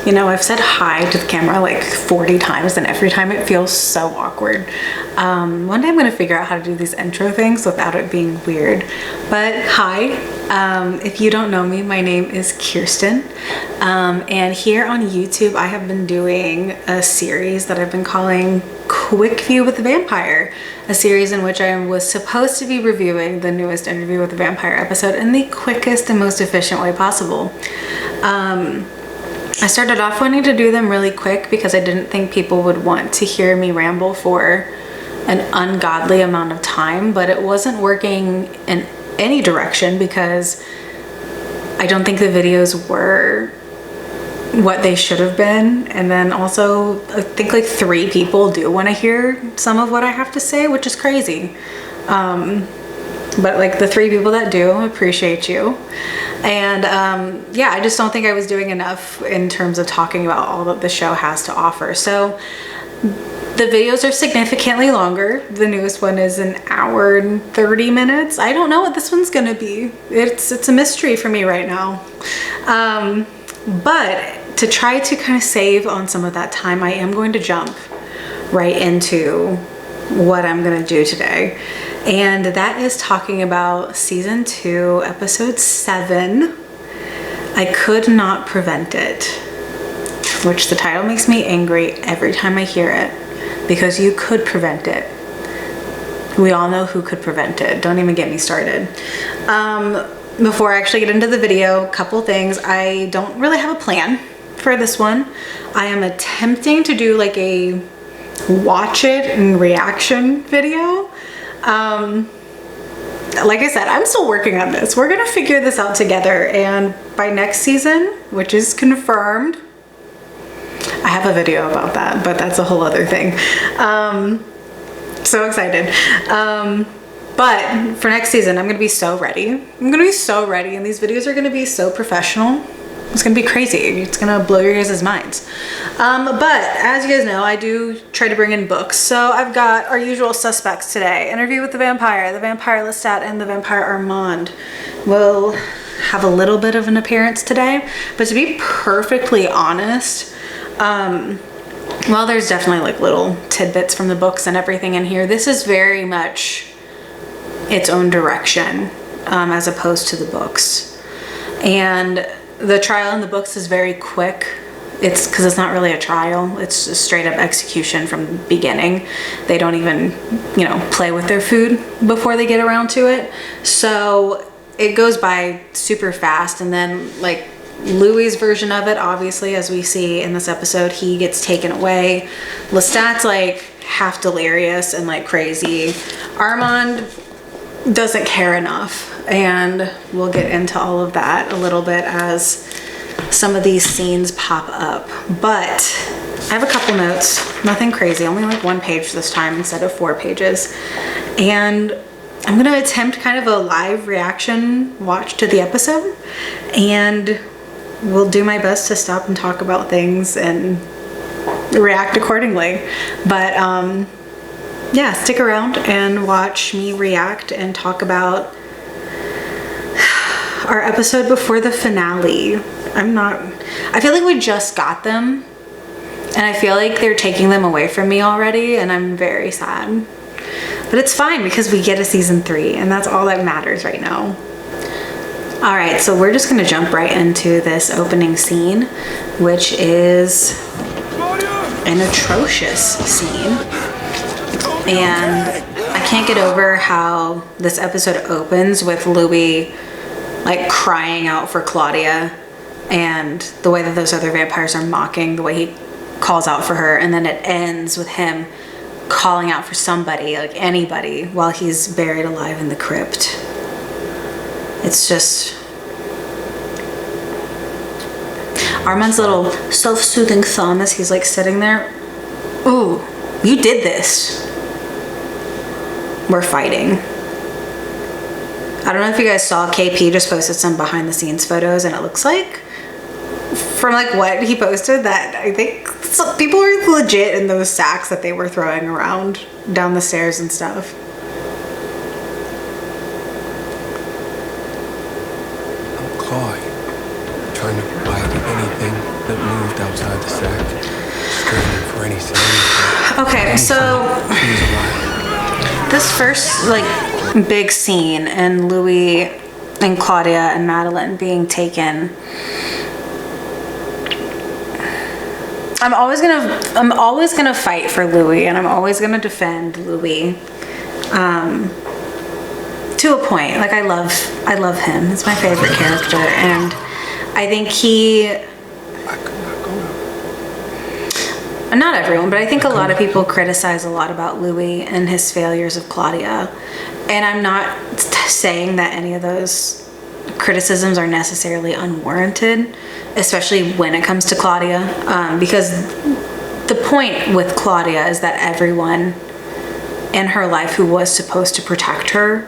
You know, I've said hi to the camera like 40 times and every time it feels so awkward. One day I'm gonna figure out how to do these intro things without it being weird. But hi, if you don't know me, my name is Kirsten. And here on YouTube, I have been doing a series that I've been calling Quick View with the Vampire, a series in which I was supposed to be reviewing the newest Interview with the Vampire episode in the quickest and most efficient way possible. I started off wanting to do them really quick because I didn't think people would want to hear me ramble for an ungodly amount of time, but it wasn't working in any direction because I don't think the videos were what they should have been. And then also I think like 3 people do want to hear some of what I have to say, which is crazy. But like the 3 people that do, appreciate you. And yeah, I just don't think I was doing enough in terms of talking about all that the show has to offer. So the videos are significantly longer. The newest one is an hour and 30 minutes. I don't know what this one's gonna be. It's a mystery for me right now. But to try to kind of save on some of that time, I am going to jump right into what I'm gonna do today. And that is talking about season 2, episode 7, I Could Not Prevent It, which the title makes me angry every time I hear it because you could prevent it. We all know who could prevent it. Don't even get me started. Before I actually get into the video, a couple things. I don't really have a plan for this one. I am attempting to do like a watch it and reaction video. Like I said, I'm still working on this. We're gonna figure this out together, and by next season, which is confirmed, I have a video about that, but that's a whole other thing. So excited. But for next season, I'm gonna be so ready. I'm gonna be so ready, and these videos are gonna be so professional. It's gonna be crazy. It's gonna blow your guys' minds. But as you guys know, I do try to bring in books. So I've got our usual suspects today. Interview with the Vampire Lestat, and the Vampire Armand will have a little bit of an appearance today. But to be perfectly honest, while there's definitely like little tidbits from the books and everything in here, this is very much its own direction as opposed to the books. And the trial in the books is very quick. It's because it's not really a trial. It's just straight up execution from the beginning. They don't even, you know, play with their food before they get around to it. So it goes by super fast. And then like Louis' version of it, obviously, as we see in this episode, he gets taken away. Lestat's like half delirious and like crazy. Armand doesn't care enough, and we'll get into all of that a little bit as some of these scenes pop up. But I have a couple notes, nothing crazy, only like 1 page this time instead of 4 pages. And I'm gonna attempt kind of a live reaction watch to the episode, and we'll do my best to stop and talk about things and react accordingly. But yeah, stick around and watch me react and talk about our episode before the finale. I feel like we just got them, and I feel like they're taking them away from me already, and I'm very sad. But it's fine because we get a season 3, and that's all that matters right now. All right, so we're just gonna jump right into this opening scene, which is an atrocious scene. And I can't get over how this episode opens with Louis like crying out for Claudia, and the way that those other vampires are mocking the way he calls out for her, and then it ends with him calling out for somebody, like anybody, while he's buried alive in the crypt. It's just Armand's little self-soothing thumb as he's like sitting there. Ooh, you did this. We're fighting. I don't know if you guys saw, KP just posted some behind the scenes photos, and it looks like from like what he posted that I think some people were legit in those sacks that they were throwing around down the stairs and stuff. I'm caught, trying to bite anything that moved outside the sack, straining for any sign. Okay, so this first like big scene and Louis and Claudia and Madeleine being taken. I'm always gonna fight for Louis, and I'm always gonna defend Louis. To a point. Like I love him. He's my favorite character, and I think not everyone, but I think a lot of people criticize a lot about Louis and his failures of Claudia. And I'm not saying that any of those criticisms are necessarily unwarranted, especially when it comes to Claudia, because the point with Claudia is that everyone in her life who was supposed to protect her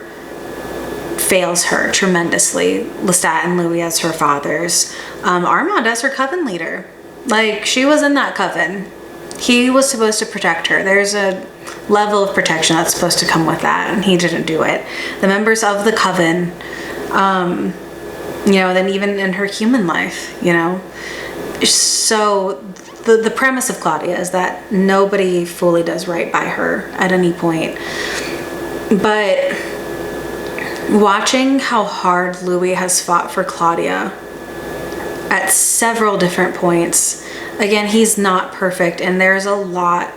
fails her tremendously. Lestat and Louis as her fathers, Armand as her coven leader. Like, she was in that coven. He was supposed to protect her. There's a level of protection that's supposed to come with that, and he didn't do it. The members of the coven, you know, then even in her human life, you know. So the premise of Claudia is that nobody fully does right by her at any point. But watching how hard Louis has fought for Claudia at several different points, again, he's not perfect, and there's a lot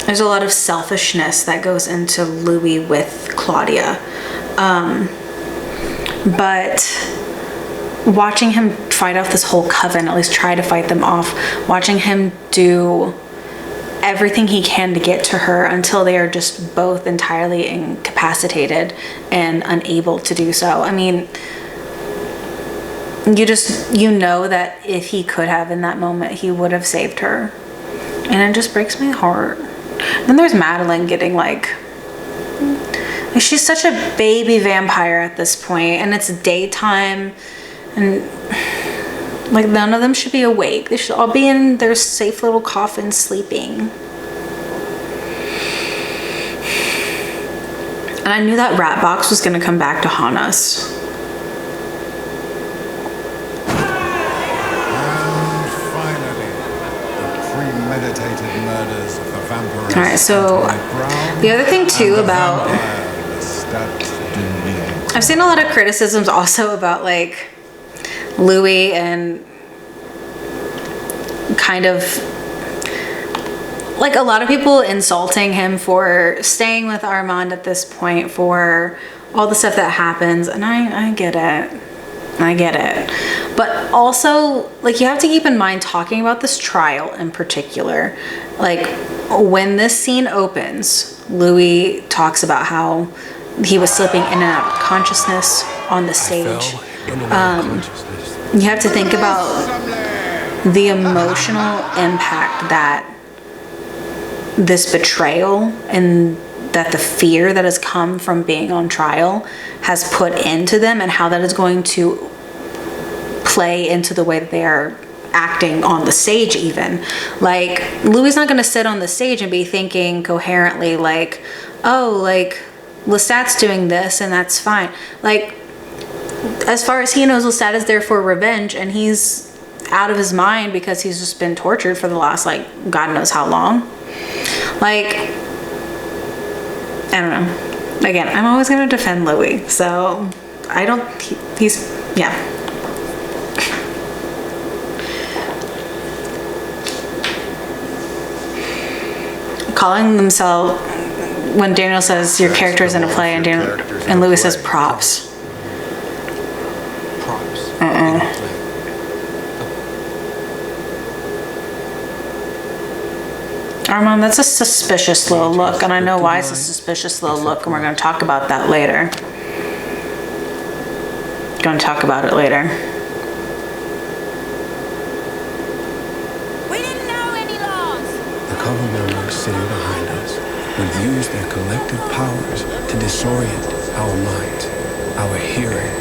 of selfishness that goes into Louis with Claudia. But watching him fight off this whole coven, at least try to fight them off, watching him do everything he can to get to her until they are just both entirely incapacitated and unable to do so. I mean, you know that if he could have in that moment, he would have saved her. And it just breaks my heart. Then there's Madeleine getting like, she's such a baby vampire at this point, and it's daytime, and like none of them should be awake. They should all be in their safe little coffins sleeping. And I knew that rat box was gonna come back to haunt us. And finally, the premeditated murders of the vampire. All right, so the other thing too about, I've seen a lot of criticisms also about like Louis and kind of like a lot of people insulting him for staying with Armand at this point, for all the stuff that happens, and I get it. I get it. But also, like, you have to keep in mind, talking about this trial in particular, like when this scene opens, Louis talks about how he was slipping in and out of consciousness on the stage. You have to think about the emotional impact that this betrayal and that the fear that has come from being on trial has put into them, and how that is going to play into the way that they are acting on the stage even. Like, Louis is not going to sit on the stage and be thinking coherently like, oh, like, Lestat's doing this and that's fine. Like, as far as he knows, Lestat is there for revenge, and he's out of his mind because he's just been tortured for the last, like, God knows how long. Like, I don't know. Again, I'm always going to defend Louis, so I don't, he's, yeah. Calling themselves, when Daniel says your character is in a play, and Louis says props. Armand, that's a suspicious little look, and I know why it's a suspicious little look, and we're going to talk about that later. Going to talk about it later. We didn't know any laws. The coven members sitting behind us would use their collective powers to disorient our minds, our hearing.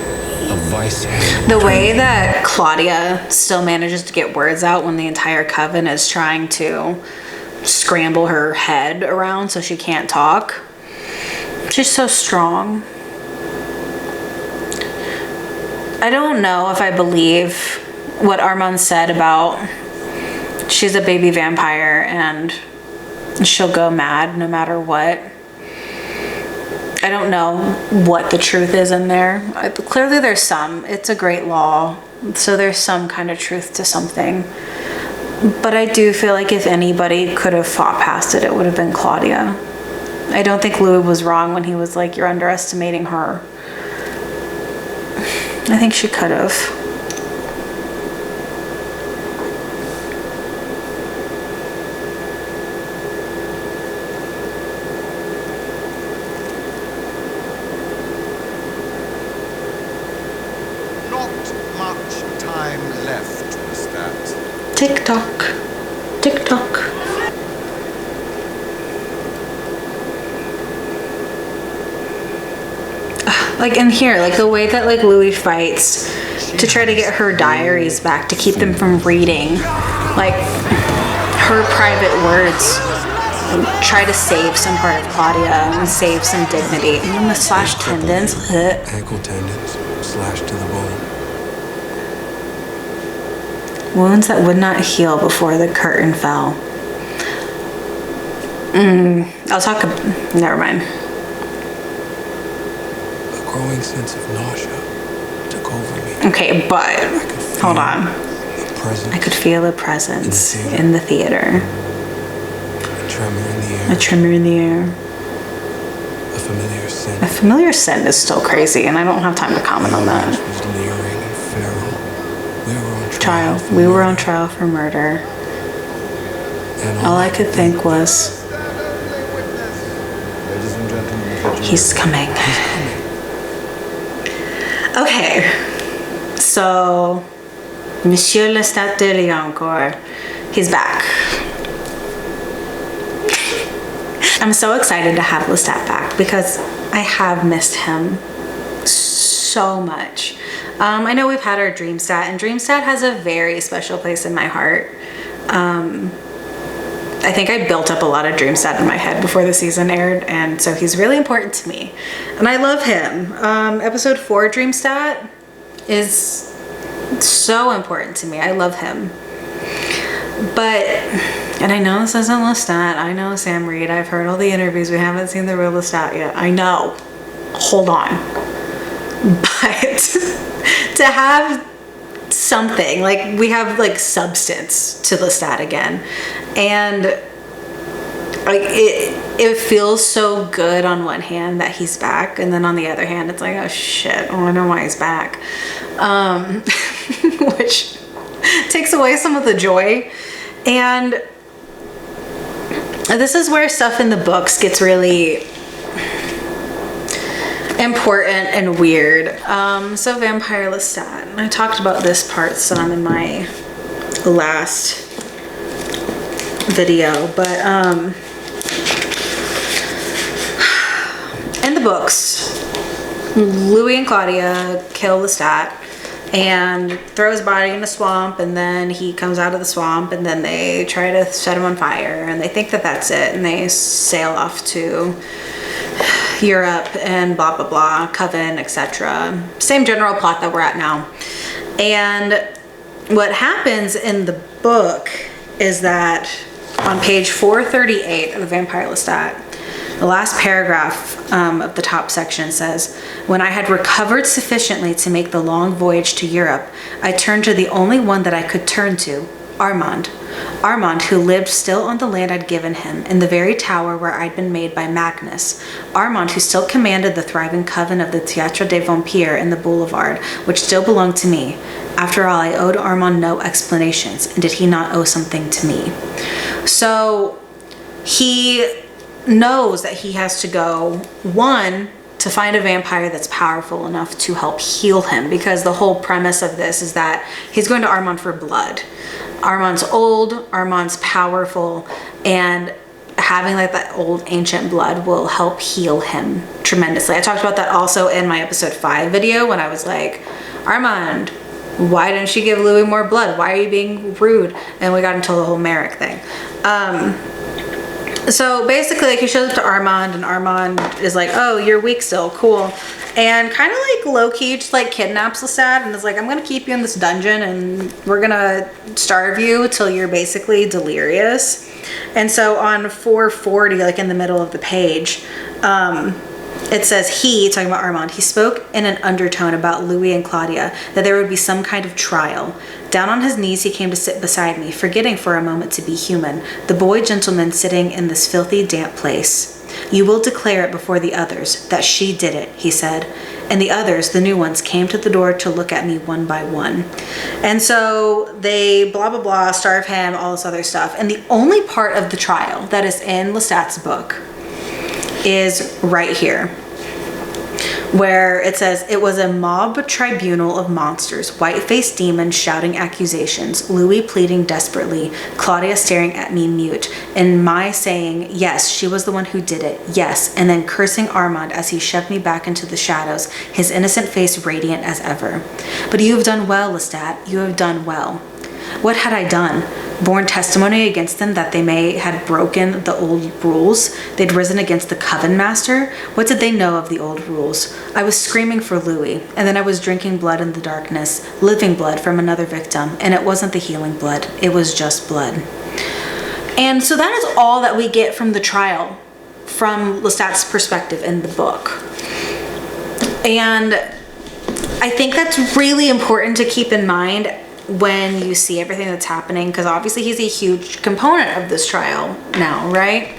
The way that Claudia still manages to get words out when the entire coven is trying to scramble her head around so she can't talk. She's so strong. I don't know if I believe what Armand said about she's a baby vampire and she'll go mad no matter what. I don't know what the truth is in there. Clearly there's some. It's a great law, so there's some kind of truth to something. But I do feel like if anybody could have fought past it, it would have been Claudia. I don't think Louis was wrong when he was like, you're underestimating her. I think she could have. Tick tock, tick tock. Like in here, like the way that like Louis fights to try to get her diaries back, to keep them from reading, like her private words, and try to save some part of Claudia and save some dignity. And then the slashed tendons. Ankle tendons slashed to the bone. Wounds that would not heal before the curtain fell. I'll talk. Never mind. A growing sense of nausea took over me. Okay, but hold on. I could feel a presence in the theater. A tremor in the air. A tremor in the air. A familiar scent. A familiar scent is still crazy, and I don't have time to comment on that. Was leering and feral. We were on trial for murder. And All I could think was, Ladies and gentlemen, he's coming. Okay, so Monsieur Lestat de Liancourt, he's back. I'm so excited to have Lestat back because I have missed him so much. I know we've had our Dreamstat, and Dreamstat has a very special place in my heart. I think I built up a lot of Dreamstat in my head before the season aired, and so he's really important to me. And I love him. Episode 4 Dreamstat is so important to me. I love him. But, and I know this isn't Lestat, I know Sam Reid, I've heard all the interviews, we haven't seen the real Lestat yet. I know. Hold on. But to have something, like we have like substance to Lestat again, and like it feels so good on one hand that he's back, and then on the other hand it's like, oh shit, oh I know why he's back, which takes away some of the joy. And this is where stuff in the books gets really important and weird. So Vampire Lestat, I talked about this part some in my last video, but in the books, Louis and Claudia kill Lestat and throw his body in a swamp, and then he comes out of the swamp, and then they try to set him on fire, and they think that that's it, and they sail off to Europe and blah blah blah, Coven, etc. Same general plot that we're at now. And what happens in the book is that on page 438 of the Vampire Lestat, the last paragraph of the top section says, "When I had recovered sufficiently to make the long voyage to Europe, I turned to the only one that I could turn to, Armand. Armand, who lived still on the land I'd given him, in the very tower where I'd been made by Magnus. Armand, who still commanded the thriving coven of the Théâtre des Vampires in the boulevard, which still belonged to me. After all, I owed Armand no explanations, and did he not owe something to me?" So he knows that he has to go, one, to find a vampire that's powerful enough to help heal him, because the whole premise of this is that he's going to Armand for blood. Armand's old, Armand's powerful, and having like that old ancient blood will help heal him tremendously. I talked about that also in my episode 5 video when I was like, Armand, why didn't you give Louis more blood? Why are you being rude? And we got into the whole Merrick thing. So basically, like, he shows up to Armand, and Armand is like, oh, you're weak still, cool. And kind of like low-key just like kidnaps Lestat and is like, I'm gonna keep you in this dungeon and we're gonna starve you till you're basically delirious. And so on 440, like in the middle of the page, it says he, talking about Armand, he spoke in an undertone about Louis and Claudia, that there would be some kind of trial. Down on his knees, he came to sit beside me, forgetting for a moment to be human, the boy gentleman sitting in this filthy, damp place. You will declare it before the others, that she did it, he said. And the others, the new ones, came to the door to look at me one by one. And so they blah, blah, blah, starve him, all this other stuff. And the only part of the trial that is in Lestat's book is right here, where it says, it was a mob tribunal of monsters, white-faced demons shouting accusations, Louis pleading desperately, Claudia staring at me mute, and my saying, yes, she was the one who did it, yes, and then cursing Armand as he shoved me back into the shadows, his innocent face radiant as ever. But you have done well, Lestat, you have done well. What had I done? Borne testimony against them that they may had broken the old rules? They'd risen against the Coven Master? What did they know of the old rules? I was screaming for Louis, and then I was drinking blood in the darkness, living blood from another victim, and it wasn't the healing blood, it was just blood. And so that is all that we get from the trial, from Lestat's perspective in the book. And I think that's really important to keep in mind when you see everything that's happening, because obviously he's a huge component of this trial now, right?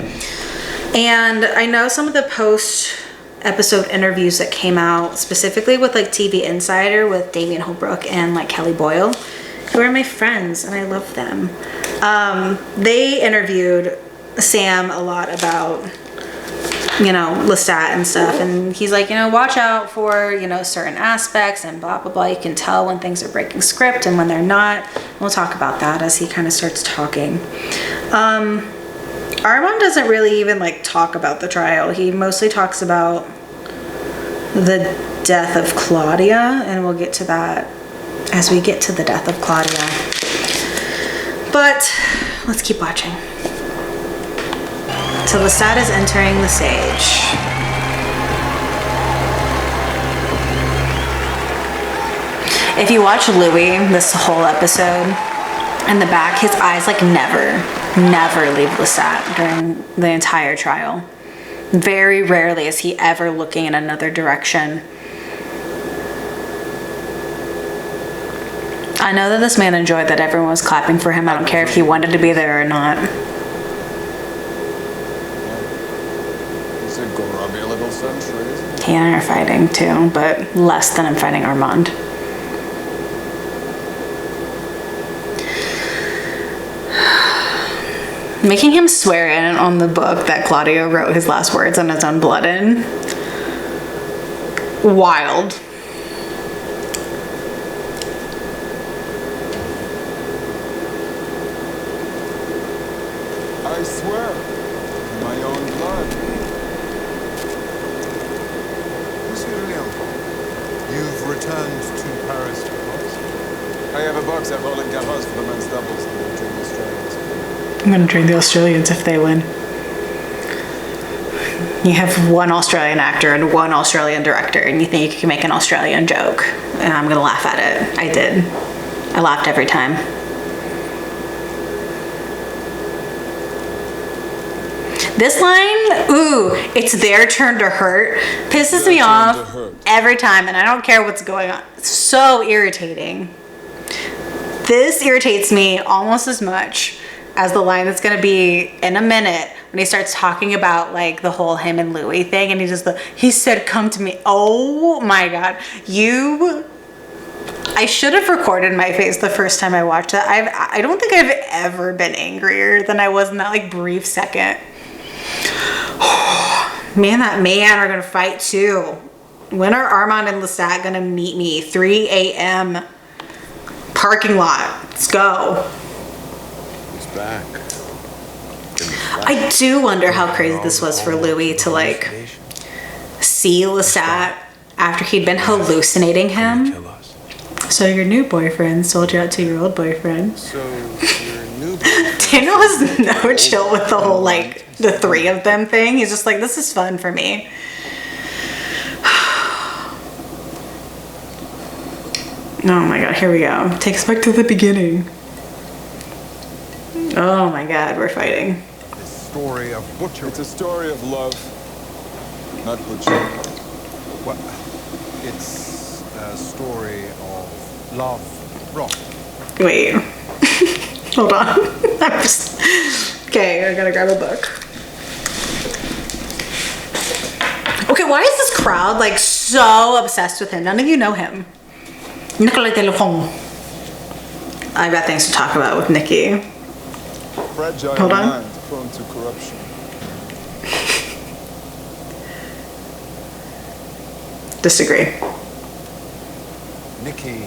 And I know some of the post-episode interviews that came out, specifically with like TV Insider with Damian Holbrook and like Kelly Boyle, who are my friends and I love them. They interviewed Sam a lot about, you know, Lestat and stuff, and he's like, you know, watch out for, you know, certain aspects and blah blah blah. You can tell when things are breaking script and when they're not. We'll talk about that as he kind of starts talking. Armand doesn't really even like talk about the trial. He mostly talks about the death of Claudia, and we'll get to that as we get to the death of Claudia. But let's keep watching. So Lestat is entering the sage. If you watch Louis this whole episode, in the back, his eyes like never leave Lestat during the entire trial. Very rarely is he ever looking in another direction. I know that this man enjoyed that everyone was clapping for him. I don't care if he wanted to be there or not. He and I are fighting too, but less than I'm fighting Armand. Making him swear in on the book that Claudia wrote his last words on his own blood in. Wild. I swear, my own blood. You've returned to Paris to box? I have a box at Roland Garros for the men's doubles and we'll train the Australians. I'm gonna train the Australians if they win. You have one Australian actor and one Australian director, and you think you can make an Australian joke, and I'm gonna laugh at it. I did. I laughed every time. This line, ooh, it's their turn to hurt, pisses me off every time, and I don't care what's going on. It's so irritating. This irritates me almost as much as the line that's gonna be in a minute when he starts talking about like the whole him and Louis thing, and he said, come to me. Oh my God, I should have recorded my face the first time I watched that. I don't think I've ever been angrier than I was in that like brief second. Me and that man are gonna fight too. When are Armand and Lestat gonna meet me? 3 a.m. parking lot. Let's go. He's back. I do wonder how crazy this was for Louis to like see Lestat after he'd been hallucinating him. So your new boyfriend sold you out to your old boyfriend. So your new boyfriend... Daniel has no chill with the whole, like, the three of them thing. He's just like, this is fun for me. Oh my god, here we go. Take us back to the beginning. Oh my god, we're fighting. The story of butcher. It's a story of love, not butcher. Well, it's a story of love, rock. Wait. Hold on. I'm just... Okay, I gotta grab a book. Okay, why is this crowd, like, so obsessed with him? None of you know him. Nicolas. I've got things to talk about with Nikki. Fragile Hold on. mind, prone to corruption. Disagree. Nikki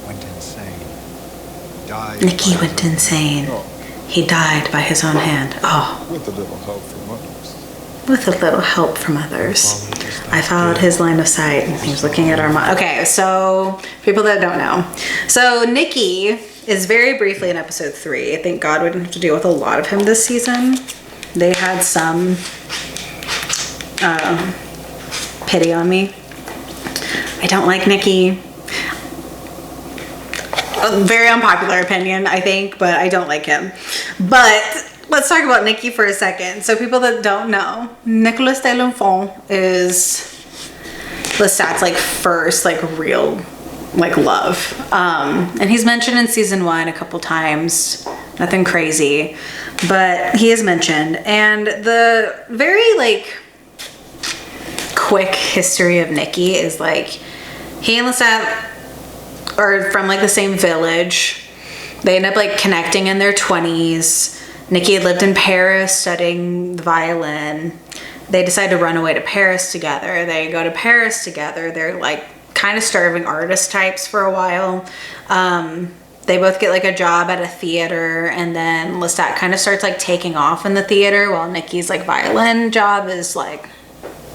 went insane. Died. Nikki went insane. He died by his own hand. Oh. With a little help from others. With a little help from others. I followed his line of sight. He was looking at Armand. Okay, so people that don't know. So Nikki is very briefly in episode 3. I think God wouldn't have to deal with a lot of him this season. They had some pity on me. I don't like Nikki. A very unpopular opinion, I think, but I don't like him. But let's talk about Nikki for a second. So people that don't know, Nicolas de l'Enfant is Lestat's like first like real like love. And he's mentioned in season 1 a couple times. Nothing crazy, but he is mentioned. And the very like quick history of Nikki is like he and Lestat are from like the same village. They end up like connecting in their 20s. Nikki had lived in Paris studying the violin. They decide to run away to Paris together. They go to Paris together. They're like kind of starving artist types for a while. They both get like a job at a theater, and then Lestat kind of starts like taking off in the theater while Nikki's like violin job is like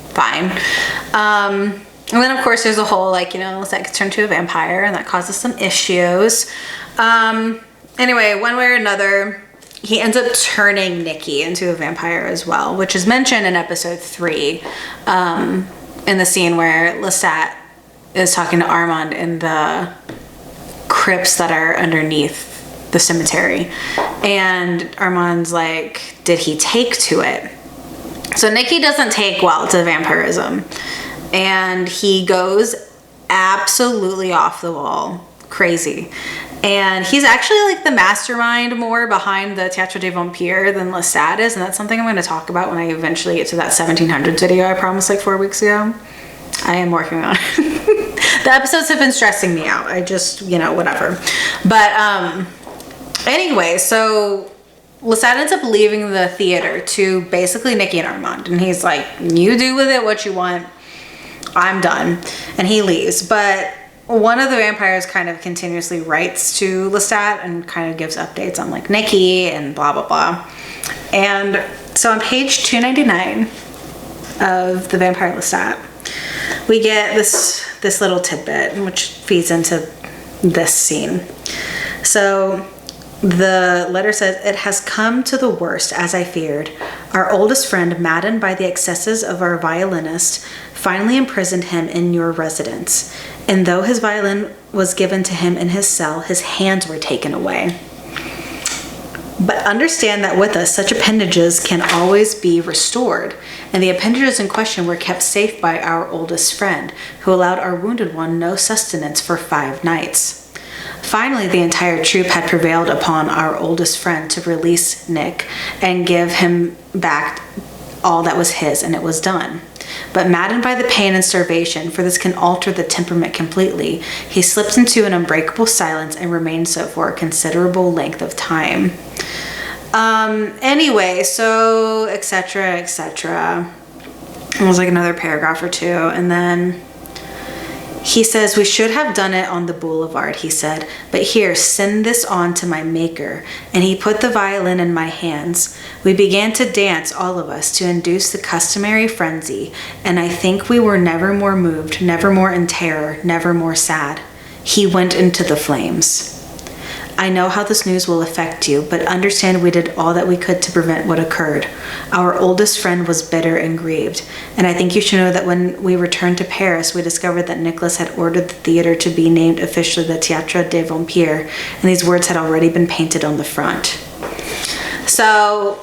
fine. And then of course there's a whole like, you know, Lestat gets turned into a vampire and that causes some issues. Anyway, one way or another, he ends up turning Nikki into a vampire as well, which is mentioned in episode 3 in the scene where Lestat is talking to Armand in the crypts that are underneath the cemetery. And Armand's like, did he take to it? So Nikki doesn't take well to vampirism. And he goes absolutely off the wall. Crazy. And he's actually like the mastermind more behind the Théâtre des Vampires than Lestat is. And that's something I'm going to talk about when I eventually get to that 1700s video I promised like 4 weeks ago. I am working on it. The episodes have been stressing me out. I just, you know, whatever. But anyway, so Lestat ends up leaving the theater to basically Nikki and Armand. And he's like, you do with it what you want. I'm done. And he leaves. But one of the vampires kind of continuously writes to Lestat and kind of gives updates on like Nikki and blah, blah, blah. And so on page 299 of the Vampire Lestat, we get this little tidbit which feeds into this scene. So the letter says, it has come to the worst as I feared. Our oldest friend, maddened by the excesses of our violinist, finally imprisoned him in your residence. And though his violin was given to him in his cell, his hands were taken away. But understand that with us, such appendages can always be restored. And the appendages in question were kept safe by our oldest friend, who allowed our wounded one no sustenance for 5 nights. Finally, the entire troop had prevailed upon our oldest friend to release Nick and give him back all that was his, and it was done. But maddened by the pain and starvation, for this can alter the temperament completely, he slipped into an unbreakable silence and remained so for a considerable length of time. Anyway, so etc. etc. It was like another paragraph or two, and then he says, we should have done it on the boulevard, he said, but here, send this on to my maker. And he put the violin in my hands. We began to dance, all of us, to induce the customary frenzy, and I think we were never more moved, never more in terror, never more sad. He went into the flames. I know how this news will affect you, but understand we did all that we could to prevent what occurred. Our oldest friend was bitter and grieved, and I think you should know that when we returned to Paris, we discovered that Nicolas had ordered the theater to be named officially the Théâtre des Vampires, and these words had already been painted on the front. So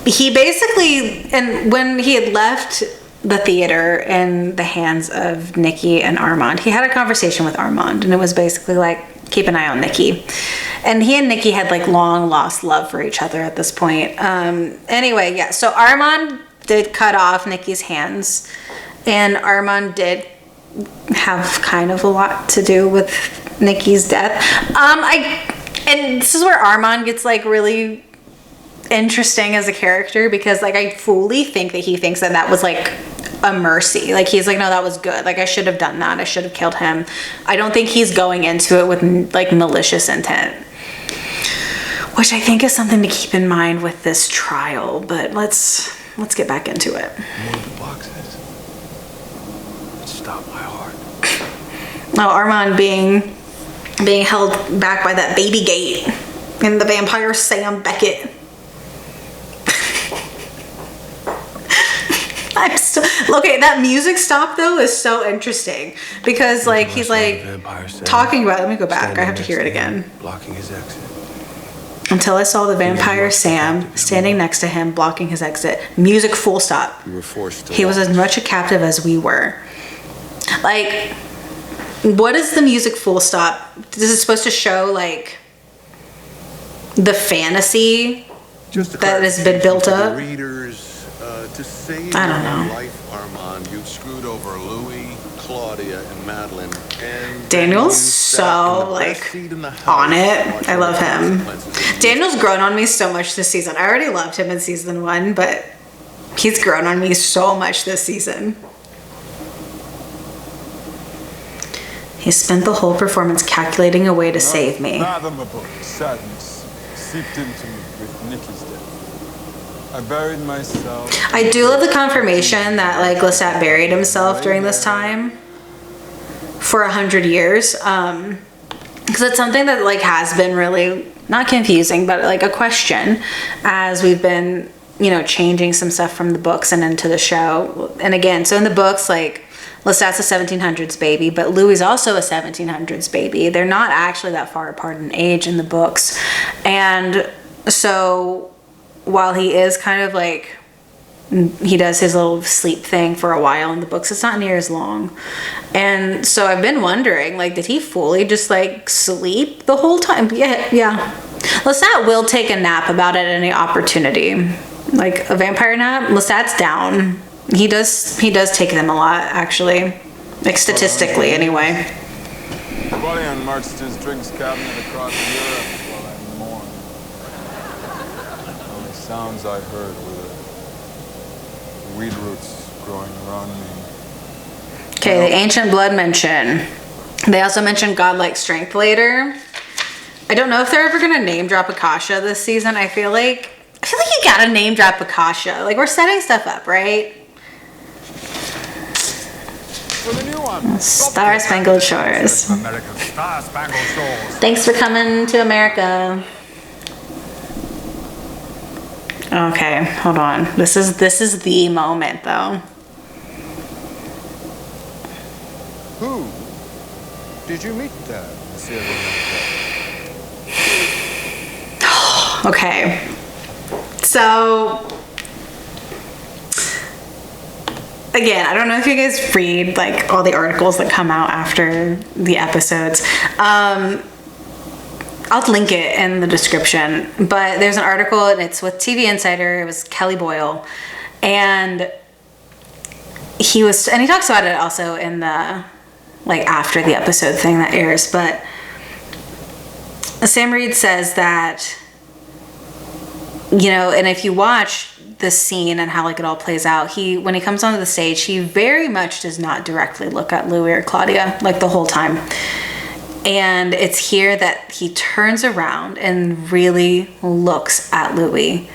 he basically, and when he had left the theater in the hands of Nikki and Armand, he had a conversation with Armand, and it was basically like, keep an eye on Nikki. And he and Nikki had like long lost love for each other at this point. Anyway, yeah, so Armand did cut off Nikki's hands, and Armand did have kind of a lot to do with Nikki's death. And this is where Armand gets like really interesting as a character, because like I fully think that he thinks that that was like a mercy. Like he's like, no, that was good. Like I should have done that. I should have killed him. I don't think he's going into it with like malicious intent, which I think is something to keep in mind with this trial. But let's get back into it. One of the boxes. Stop my heart. Oh, Armand being held back by that baby gate in the vampire Sam Beckett. I'm still okay. That music stop though is so interesting, because like he's like talking about. Let me go back. I have to hear it again. Blocking his exit. Until I saw the vampire Sam standing next to him, blocking his exit. Music full stop. We were forced to. He was as much a captive as we were. Like, what is the music full stop? This is supposed to show like the fantasy that has been built up. To save I don't know. life, Armand, you've screwed over Louis, Claudia, and Madeleine. And Daniel's so like on it. I love him. Daniel's grown on me so much this season. I already loved him in season 1, but he's grown on me so much this season. He spent the whole performance calculating a way to save me. Unfathomable sadness seeped into me with Nikki's death. I buried myself. I do love the confirmation that like Lestat buried himself during this time for 100 years, because it's something that like has been really not confusing, but like a question as we've been, you know, changing some stuff from the books and into the show. And again, so in the books, like Lestat's a 1700s baby, but Louis is also a 1700s baby. They're not actually that far apart in age in the books, and so while he is kind of like, he does his little sleep thing for a while in the books, it's not near as long. And so I've been wondering, like, did he fully just like sleep the whole time? Yeah. Lestat will take a nap about it at any opportunity. Like a vampire nap, Lestat's down. He does take them a lot, actually. Like statistically anyway. Napoleon marched his drinks cabinet across Europe while I mourned. The sounds I heard were the weed roots growing around me. Okay, the ancient blood mention. They also mention godlike strength later. I don't know if they're ever gonna name drop Akasha this season. I feel like you gotta name drop Akasha. Like, we're setting stuff up, right? For the new one. Star Spangled Shores. American Star Spangled Shores. Thanks for coming to America. Okay, hold on. This is the moment though. Who did you meet there, Monsieur? Okay. So again, I don't know if you guys read like all the articles that come out after the episodes. I'll link it in the description, but there's an article and it's with TV Insider. It was Kelly Boyle, and he talks about it also in the like after the episode thing that airs. But Sam Reid says that, you know, and if you watch the scene and how like it all plays out, when he comes onto the stage, he very much does not directly look at Louis or Claudia like the whole time. And it's here that he turns around and really looks at Louis.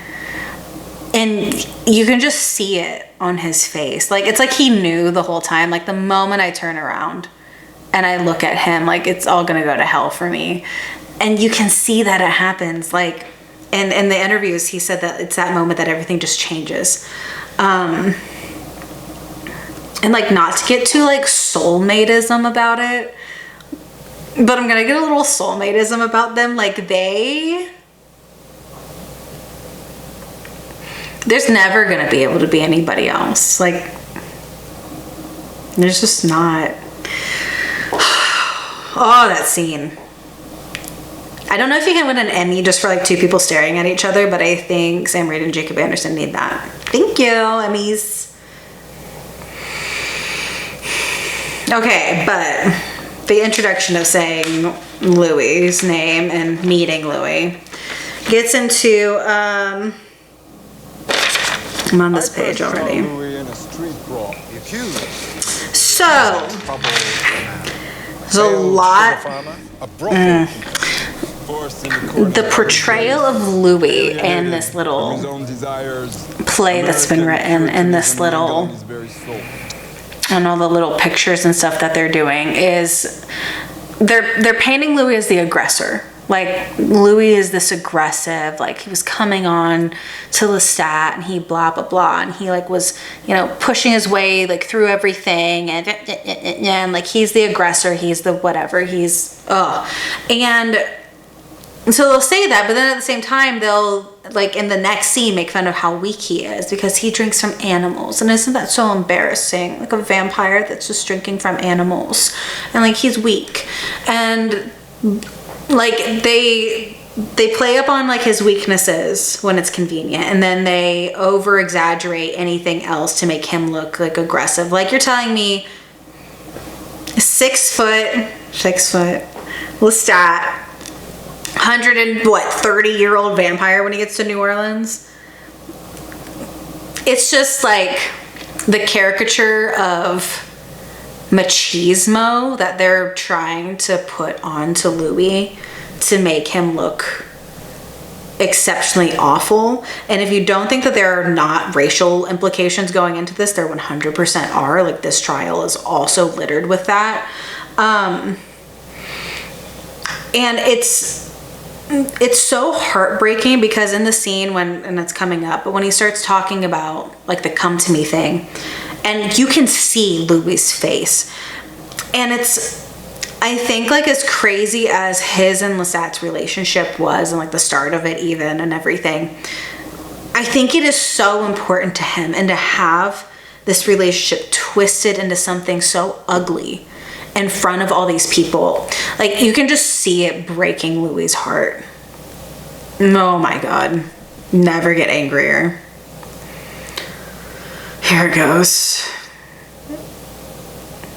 And you can just see it on his face. Like, it's like he knew the whole time. Like, the moment I turn around, and I look at him, like it's all gonna go to hell for me. And you can see that it happens. Like in the interviews, he said that it's that moment that everything just changes. And like, not to get too like soulmateism about it, but I'm gonna get a little soulmateism about them. Like there's never gonna be able to be anybody else. Like, there's just not. Oh, that scene. I don't know if you can win an Emmy just for like two people staring at each other, but I think Sam Reid and Jacob Anderson need that. Thank you, Emmys. Okay, but the introduction of saying Louis's name and meeting Louis gets into, I'm on this page already. So, there's a lot. The portrayal of Louis in this little play that's been written, and this little, and all the little pictures and stuff that they're doing, is they're painting Louis as the aggressor. Like, Louis is this aggressive, like he was coming on to Lestat and he blah blah blah, and he like was, you know, pushing his way like through everything, and like he's the aggressor, he's the whatever, he's and so they'll say that, but then at the same time they'll, like in the next scene, make fun of how weak he is because he drinks from animals. And isn't that so embarrassing? Like a vampire that's just drinking from animals, and like he's weak. And like they play up on like his weaknesses when it's convenient, and then they over exaggerate anything else to make him look like aggressive. Like, you're telling me 6 foot Lestat, 130-year-old vampire when he gets to New Orleans. It's just like the caricature of machismo that they're trying to put onto Louis to make him look exceptionally awful. And if you don't think that there are not racial implications going into this, there 100% are. Like, this trial is also littered with that. And it's so heartbreaking because in the scene and it's coming up, but when he starts talking about like the come to me thing, and you can see Louis's face, and it's, I think, like, as crazy as his and Lestat's relationship was, and like the start of it even and everything, I think it is so important to him, and to have this relationship twisted into something so ugly in front of all these people, like, you can just see it breaking Louis's heart. Oh my God, never get angrier. Here it goes.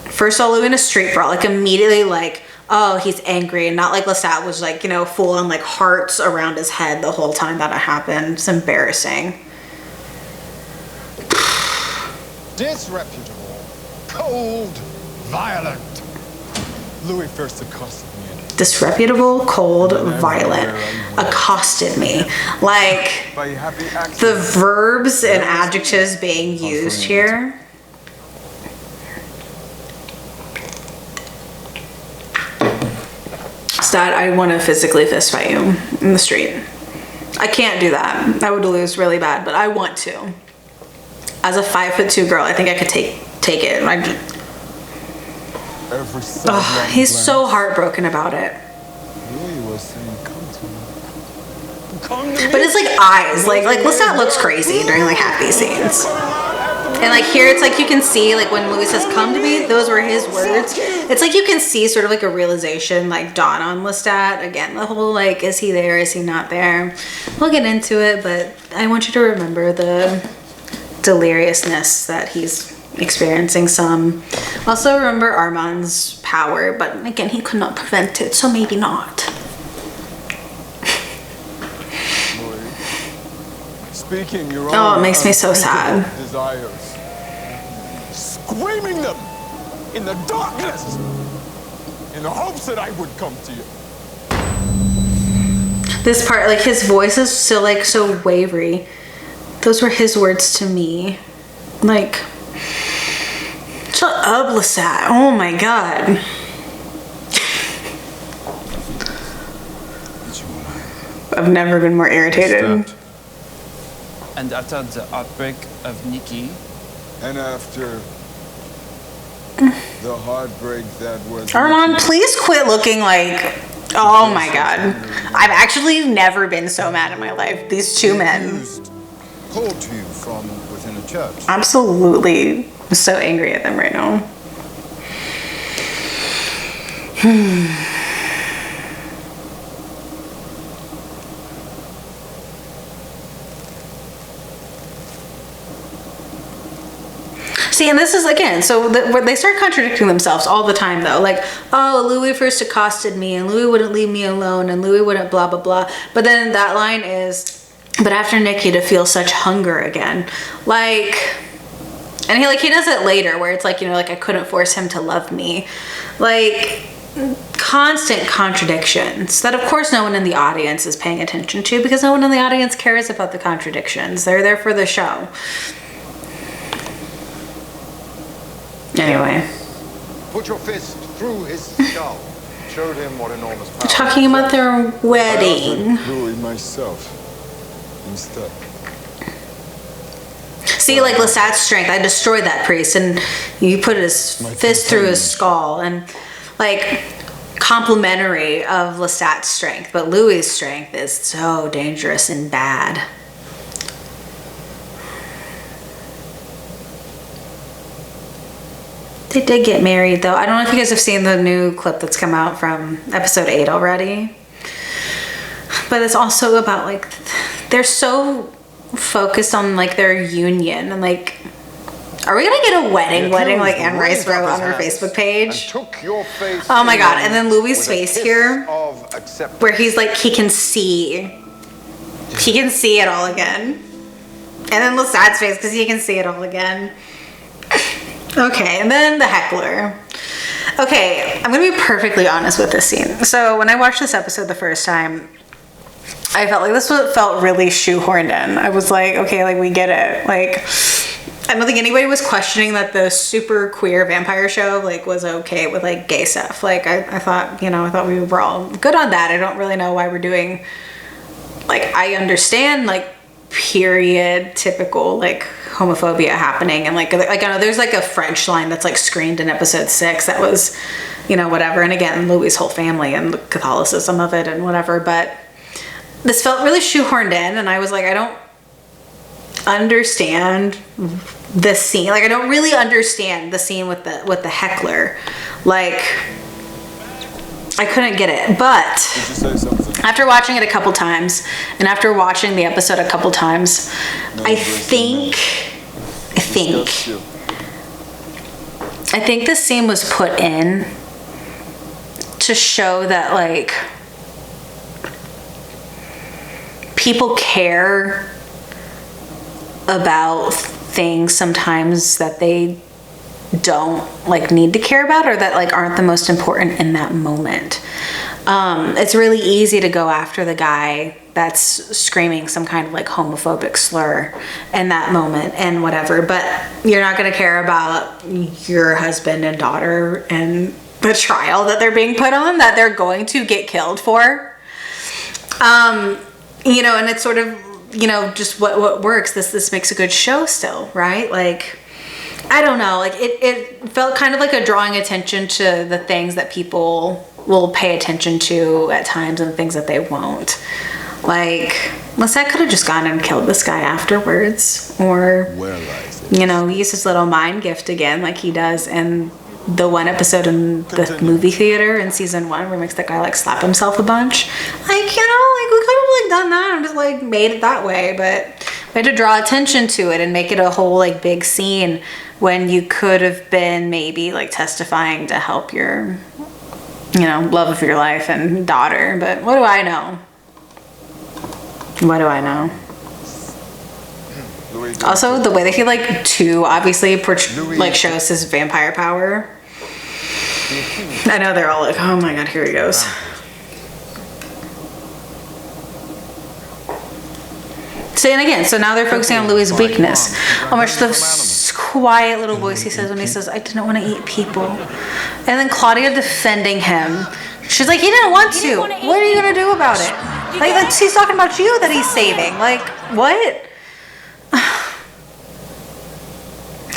First saw Louis in a street brawl, like immediately like, oh, he's angry, and not like Lestat was like, you know, full on like hearts around his head the whole time that it happened. It's embarrassing. Disreputable, cold, violent. Louis first accosted me. Disreputable, cold, violent, accosted me. Like, the verbs and adjectives being used here. Stat, I want to physically fist fight you in the street. I can't do that. I would lose really bad, but I want to. As a 5'2" girl, I think I could take it. He's so heartbroken about it. But it's like eyes, like Lestat looks crazy during like happy scenes, and like here it's like you can see like when Louis says "come to me," those were his words. It's like you can see sort of like a realization like dawn on Lestat again. The whole like, is he there? Is he not there? We'll get into it, but I want you to remember the deliriousness that he's experiencing some. Also remember Armand's power, but again, he could not prevent it, so maybe not. Speaking your Oh, it makes me so sad. Desires. Screaming them in the darkness in the hopes that I would come to you. This part, like his voice is still like so wavery. Those were his words to me. Like, shut up, Loustat. Oh my God. I've never been more irritated. Lestat. And after the outbreak of Nikki, And after the heartbreak that was... Armand, please quit looking like... Oh my god. I've actually never been so mad in my life. These two men. Called to you from within a church. Absolutely. I'm so angry at them right now. See, and this is again, so where they start contradicting themselves all the time though. Like, oh, Louis first accosted me and Louis wouldn't leave me alone and Louis wouldn't blah, blah, blah. But then that line is, but after Nikki to feel such hunger again. Like, and he does it later where it's like, you know, like I couldn't force him to love me. Like, constant contradictions that of course no one in the audience is paying attention to because no one in the audience cares about the contradictions. They're there for the show. Anyway. Put your fist through his skull. Showed him what enormous power. Talking about their wedding. Louis myself. Instead. See, like Lestat's strength, I destroyed that priest and you put his fist through his skull and like complimentary of Lestat's strength, but Louis's strength is so dangerous and bad. They did get married though. I don't know if you guys have seen the new clip that's come out from episode 8 already. But it's also about like, they're so focused on like their union and like, are we gonna get a wedding like Anne Rice wrote on her Facebook page? Oh my god, and then Louis' face here, where he's like, he can see it all again. And then Lestat's face, because he can see it all again. Okay, and then the heckler. Okay, I'm gonna be perfectly honest with this scene. So when I watched this episode the first time, I felt like this felt really shoehorned in. I was like, okay, like we get it. Like, I don't think anybody was questioning that the super queer vampire show like was okay with like gay stuff. Like I thought, you know, I thought we were all good on that. I don't really know why we're doing, like, I understand like period typical like homophobia happening and like I know there's like a French line that's like screamed in episode 6 that was, you know, whatever, and again Louis' whole family and the Catholicism of it and whatever, but this felt really shoehorned in and I was like, I don't understand this scene. Like I don't really understand the scene with the heckler. Like I couldn't get it, but after watching it a couple times and after watching the episode a couple times, I think this scene was put in to show that like people care about things sometimes that they don't like need to care about or that like aren't the most important in that moment. It's really easy to go after the guy that's screaming some kind of like homophobic slur in that moment and whatever, but you're not going to care about your husband and daughter and the trial that they're being put on that they're going to get killed for. You know, and it's sort of, you know, just what works. This makes a good show still, right? Like, I don't know, like it felt kind of like a drawing attention to the things that people will pay attention to at times and things that they won't. Like, Lestat could have just gone and killed this guy afterwards, or, you know, use his little mind gift again like he does in the one episode in the movie theater in season 1 where he makes that guy like slap himself a bunch. Like, you know, like we could have like done that and just like made it that way, but we had to draw attention to it and make it a whole like big scene when you could have been maybe like testifying to help your, you know, love of your life and daughter. But what do I know? What do I know? Also, the way that he like too obviously like shows his vampire power. I know they're all like, oh my god, here he goes. So, and again, so now they're focusing on Louis' weakness. How much the quiet little voice he says when he says, I didn't want to eat people. And then Claudia defending him. She's like, he didn't want to. What are you going to do about it? Like, he's talking about you that he's saving. Like, what?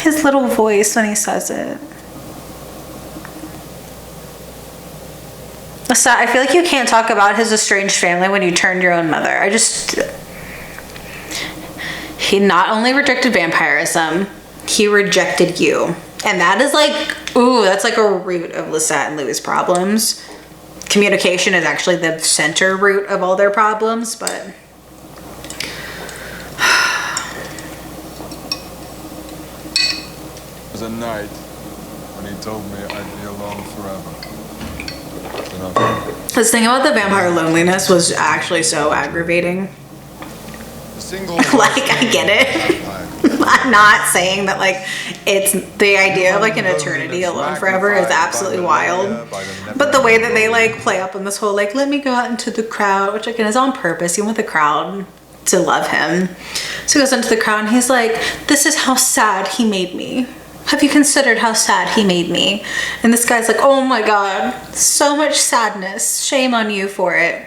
His little voice when he says it. Lestat, I feel like you can't talk about his estranged family when you turned your own mother. He not only rejected vampirism, he rejected you. And that is like, ooh, that's like a root of Lestat and Louis' problems. Communication is actually the center root of all their problems, but... It was a night when he told me I'd be alone forever. This thing about the vampire loneliness was actually so aggravating. Like, I get it. I'm not saying that, like, it's the idea of, like, an eternity alone forever is absolutely wild. But the way that they, like, play up on this whole, like, let me go out into the crowd, which, again, is on purpose. You want the crowd to love him. So he goes into the crowd and he's like, this is how sad he made me. Have you considered how sad he made me? And this guy's like, oh my God, so much sadness. Shame on you for it.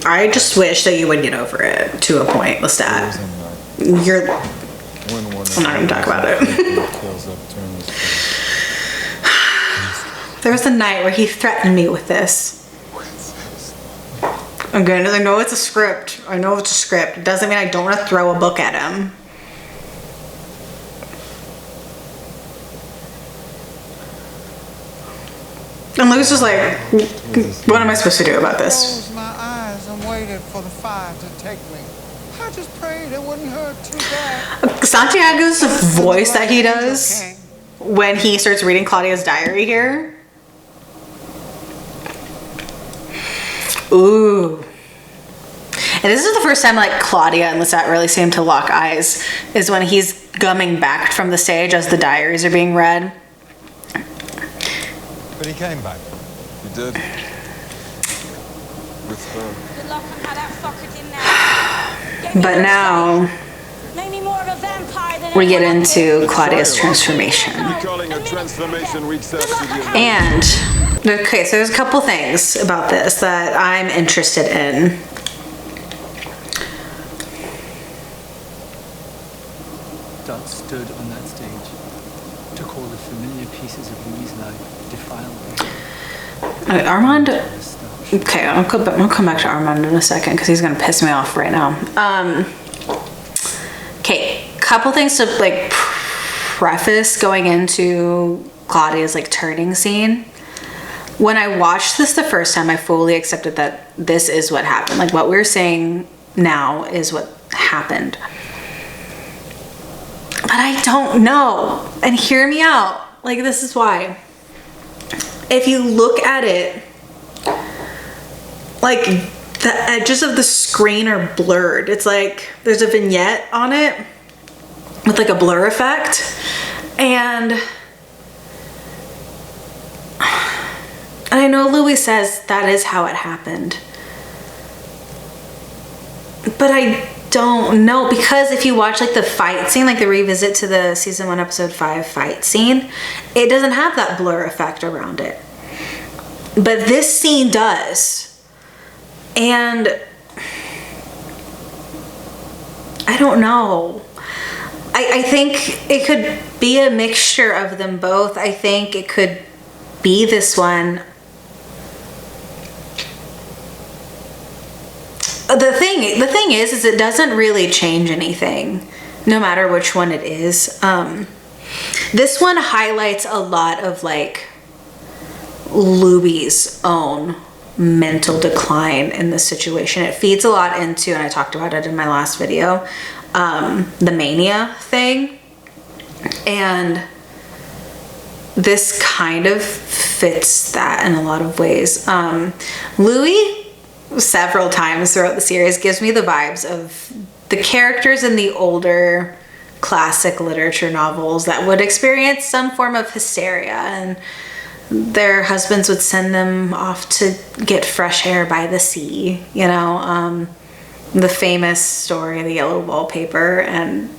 I just wish that you would get over it to a point, Lestat. I'm not gonna talk about it. There was a night where he threatened me with this. Again, I know it's a script. I know it's a script. It doesn't mean I don't want to throw a book at him. And Louis was like, what am I supposed to do about this? Closed my eyes and waited for the fire to take me. I just prayed it wouldn't hurt too bad. Santiago's voice that he does when he starts reading Claudia's diary here. Ooh. And this is the first time, like, Claudia and Lestat really seem to lock eyes, is when he's coming back from the stage as the diaries are being read. But he came back. He did. With her. Good luck on how that fucker's in there. But now Made me more of a vampire than we get anyone into Claudia's transformation. Calling a transformation weeks after the And, okay, so there's a couple things about this that I'm interested in. Dot stood on that stage, took all the familiar pieces of Louis' life, defiled them. Armand, okay, I'll come back to Armand in a second because he's gonna piss me off right now. Okay, couple things to, like, preface going into Claudia's, like, turning scene. When I watched this the first time, I fully accepted that this is what happened. Like, what we're saying now is what happened. But I don't know. And hear me out. Like, this is why. If you look at it, like, the edges of the screen are blurred. It's like there's a vignette on it with, like, a blur effect. And I know Louis says that is how it happened. But I don't know, because if you watch, like, the fight scene, like the revisit to the season 1 episode 5 fight scene, it doesn't have that blur effect around it. But this scene does. And I don't know. I think it could be a mixture of them both. I think it could be this one. The thing is it doesn't really change anything, no matter which one it is. This one highlights a lot of, like, Louis' own mental decline in this situation. It feeds a lot into, and I talked about it in my last video, the mania thing. And this kind of fits that in a lot of ways. Louis, several times throughout the series, gives me the vibes of the characters in the older classic literature novels that would experience some form of hysteria, and their husbands would send them off to get fresh air by the sea, you know, the famous story, The Yellow Wallpaper. And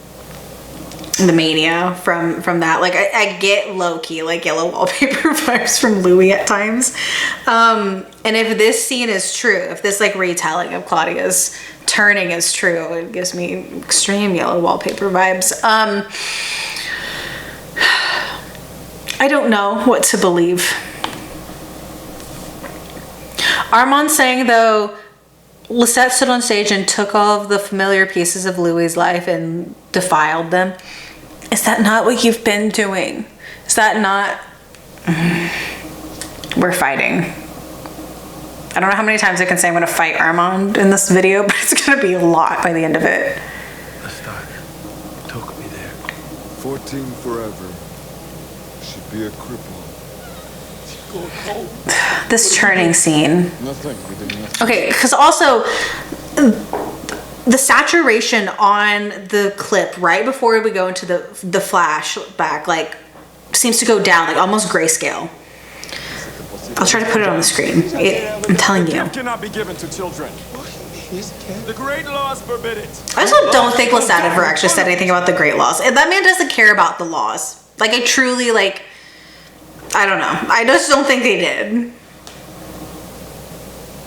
the mania from that. Like I get low-key like Yellow Wallpaper vibes from Louis at times. And if this scene is true, if this like retelling of Claudia's turning is true, it gives me extreme Yellow Wallpaper vibes. I don't know what to believe. Armand saying though, Lestat stood on stage and took all of the familiar pieces of Louis's life and defiled them. Is that not what you've been doing? Is that not... We're fighting. I don't know how many times I can say I'm going to fight Armand in this video, but it's going to be a lot by the end of it. Lestat took me there. 14 forever. She'd be a cripple. This turning scene. Nothing. We did nothing. Okay, because also the saturation on the clip right before we go into the flashback like seems to go down, like almost grayscale. I'll try to put it on the screen. I'm telling you. Cannot be given to children. The great laws forbid it. I also don't think Lestat ever actually said anything about the great laws. That man doesn't care about the laws. Like I truly like. I don't know. I just don't think they did.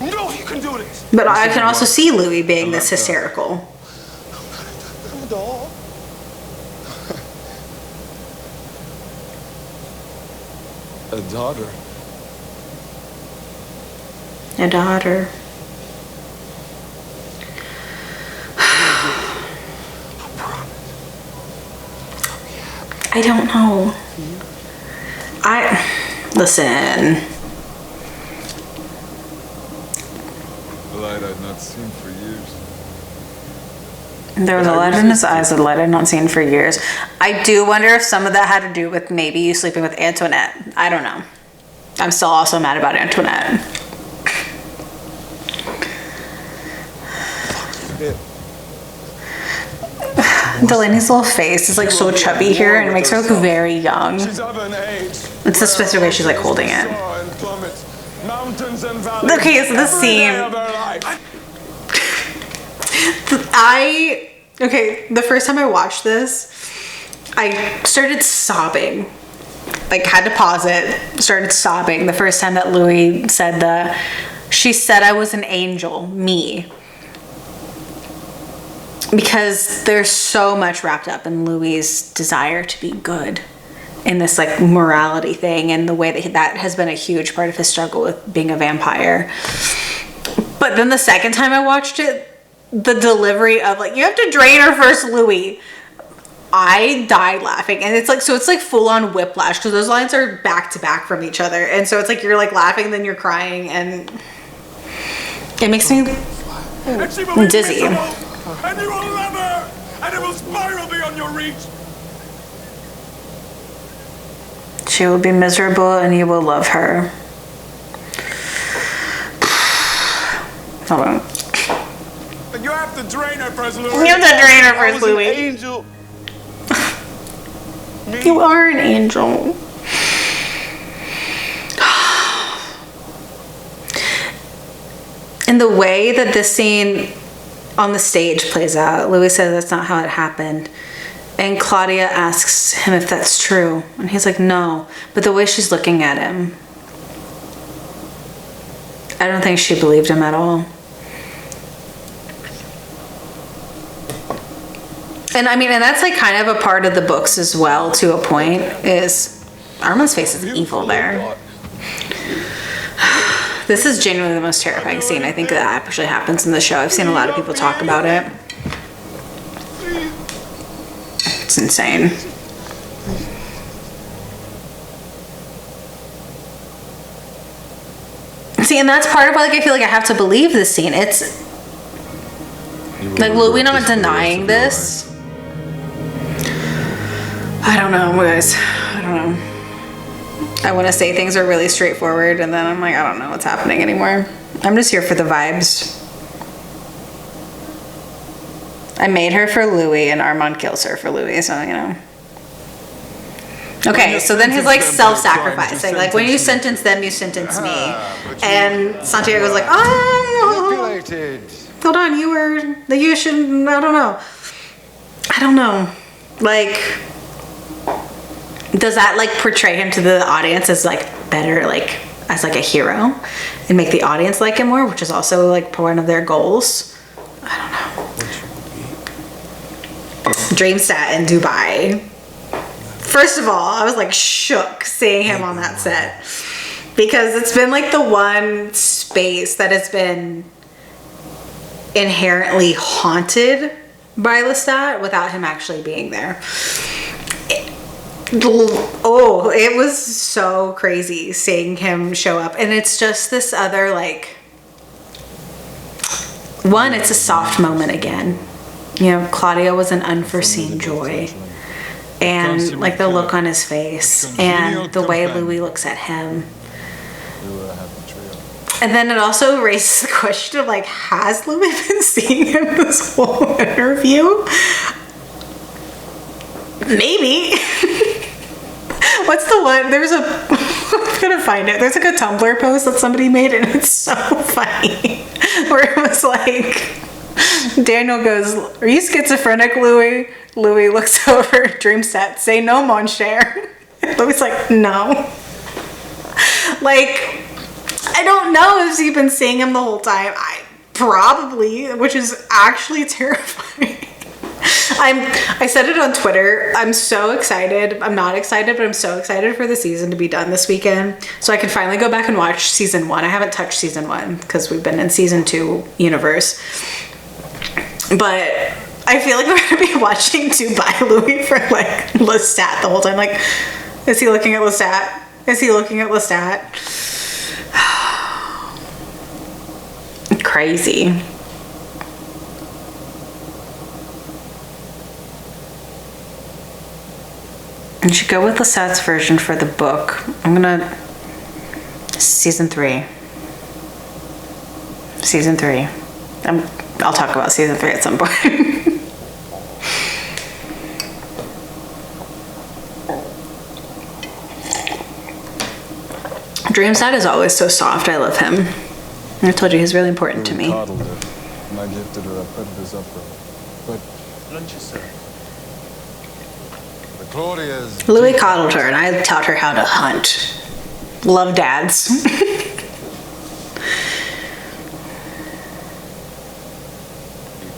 No, you can do this. But I can also see Louis being this hysterical. A daughter. A daughter. I don't know. Listen. A light I'd not seen for years. There was a light in his eyes, a light I'd not seen for years. I do wonder if some of that had to do with maybe you sleeping with Antoinette. I don't know. I'm still also mad about Antoinette. Delaney's little face is like so chubby here and it makes her look very young. It's the specific way she's like holding it. Okay, so this scene. The first time I watched this, I started sobbing. Like had to pause it, started sobbing the first time that Louis said she said I was an angel, me. Because there's so much wrapped up in Louis' desire to be good in this like morality thing and the way that has been a huge part of his struggle with being a vampire. But then the second time I watched it, the delivery of like, you have to drain her first, Louis. I died laughing. And it's like, so it's like full on whiplash because those lines are back to back from each other. And so it's like, you're like laughing, then you're crying and it makes me dizzy. And you will love her, and it will spiral beyond your reach. She will be miserable, and you will love her. Hold on. You have to drain her first, Louis. You have to drain her first, Louis. Angel. You are an angel. And the way that this scene on the stage plays out, Louis says that's not how it happened. And Claudia asks him if that's true. And he's like, no. But the way she's looking at him, I don't think she believed him at all. And I mean, and that's like kind of a part of the books as well, to a point, is Armand's face is evil there. This is genuinely the most terrifying scene I think that actually happens in the show. I've seen a lot of people talk about it. It's insane. See, and that's part of why like, I feel like I have to believe this scene. It's like Louis not denying this. I don't know, guys. I don't know. I want to say things are really straightforward and then I'm like, I don't know what's happening anymore. I'm just here for the vibes. I made her for Louis and Armand kills her for Louis, so you know. Okay, so then he's like self-sacrificing. Like when you sentence them, you sentence me. And Santiago's like, oh, hold on, you shouldn't, I don't know. Like, does that like portray him to the audience as like better, like as like a hero, and make the audience like him more, which is also like one of their goals? I don't know. Dreamstat in Dubai. First of all, I was like shook seeing him on that set, because it's been like the one space that has been inherently haunted by Lestat without him actually being there. It was so crazy seeing him show up, and it's just this other like, one, it's a soft moment again. You know, Claudia was an unforeseen joy, and like the look on his face and the way Louis looks at him. And then it also raises the question of like, has Louis been seeing him this whole interview? Maybe. What's the one? There's a, I'm gonna find it. There's like a Tumblr post that somebody made, and it's so funny. Where it was like, Daniel goes, "Are you schizophrenic, Louis?" Louis looks over at Dreamstat, "Say no, mon cher." Louis like, "No." Like, I don't know if you've been seeing him the whole time. Probably, which is actually terrifying. I said it on Twitter. I'm so excited. I'm not excited, but I'm so excited for the season to be done this weekend, so I can finally go back and watch season 1. I haven't touched season 1 because we've been in season 2 universe. But I feel like we're gonna be watching Dubaiiii Louis for like Lestat the whole time. Like, is he looking at Lestat? Is he looking at Lestat? Crazy. You should go with Lestat's version for the book. I'm gonna... Season 3. Season 3. I'll talk about season 3 at some point. Dreamstat is always so soft. I love him. I told you he's really important to me. Coddled her, and I gifted her a predator's upbringing. But Lunch, sir. Claudia's... Louis coddled her, and I taught her how to hunt. Love dads.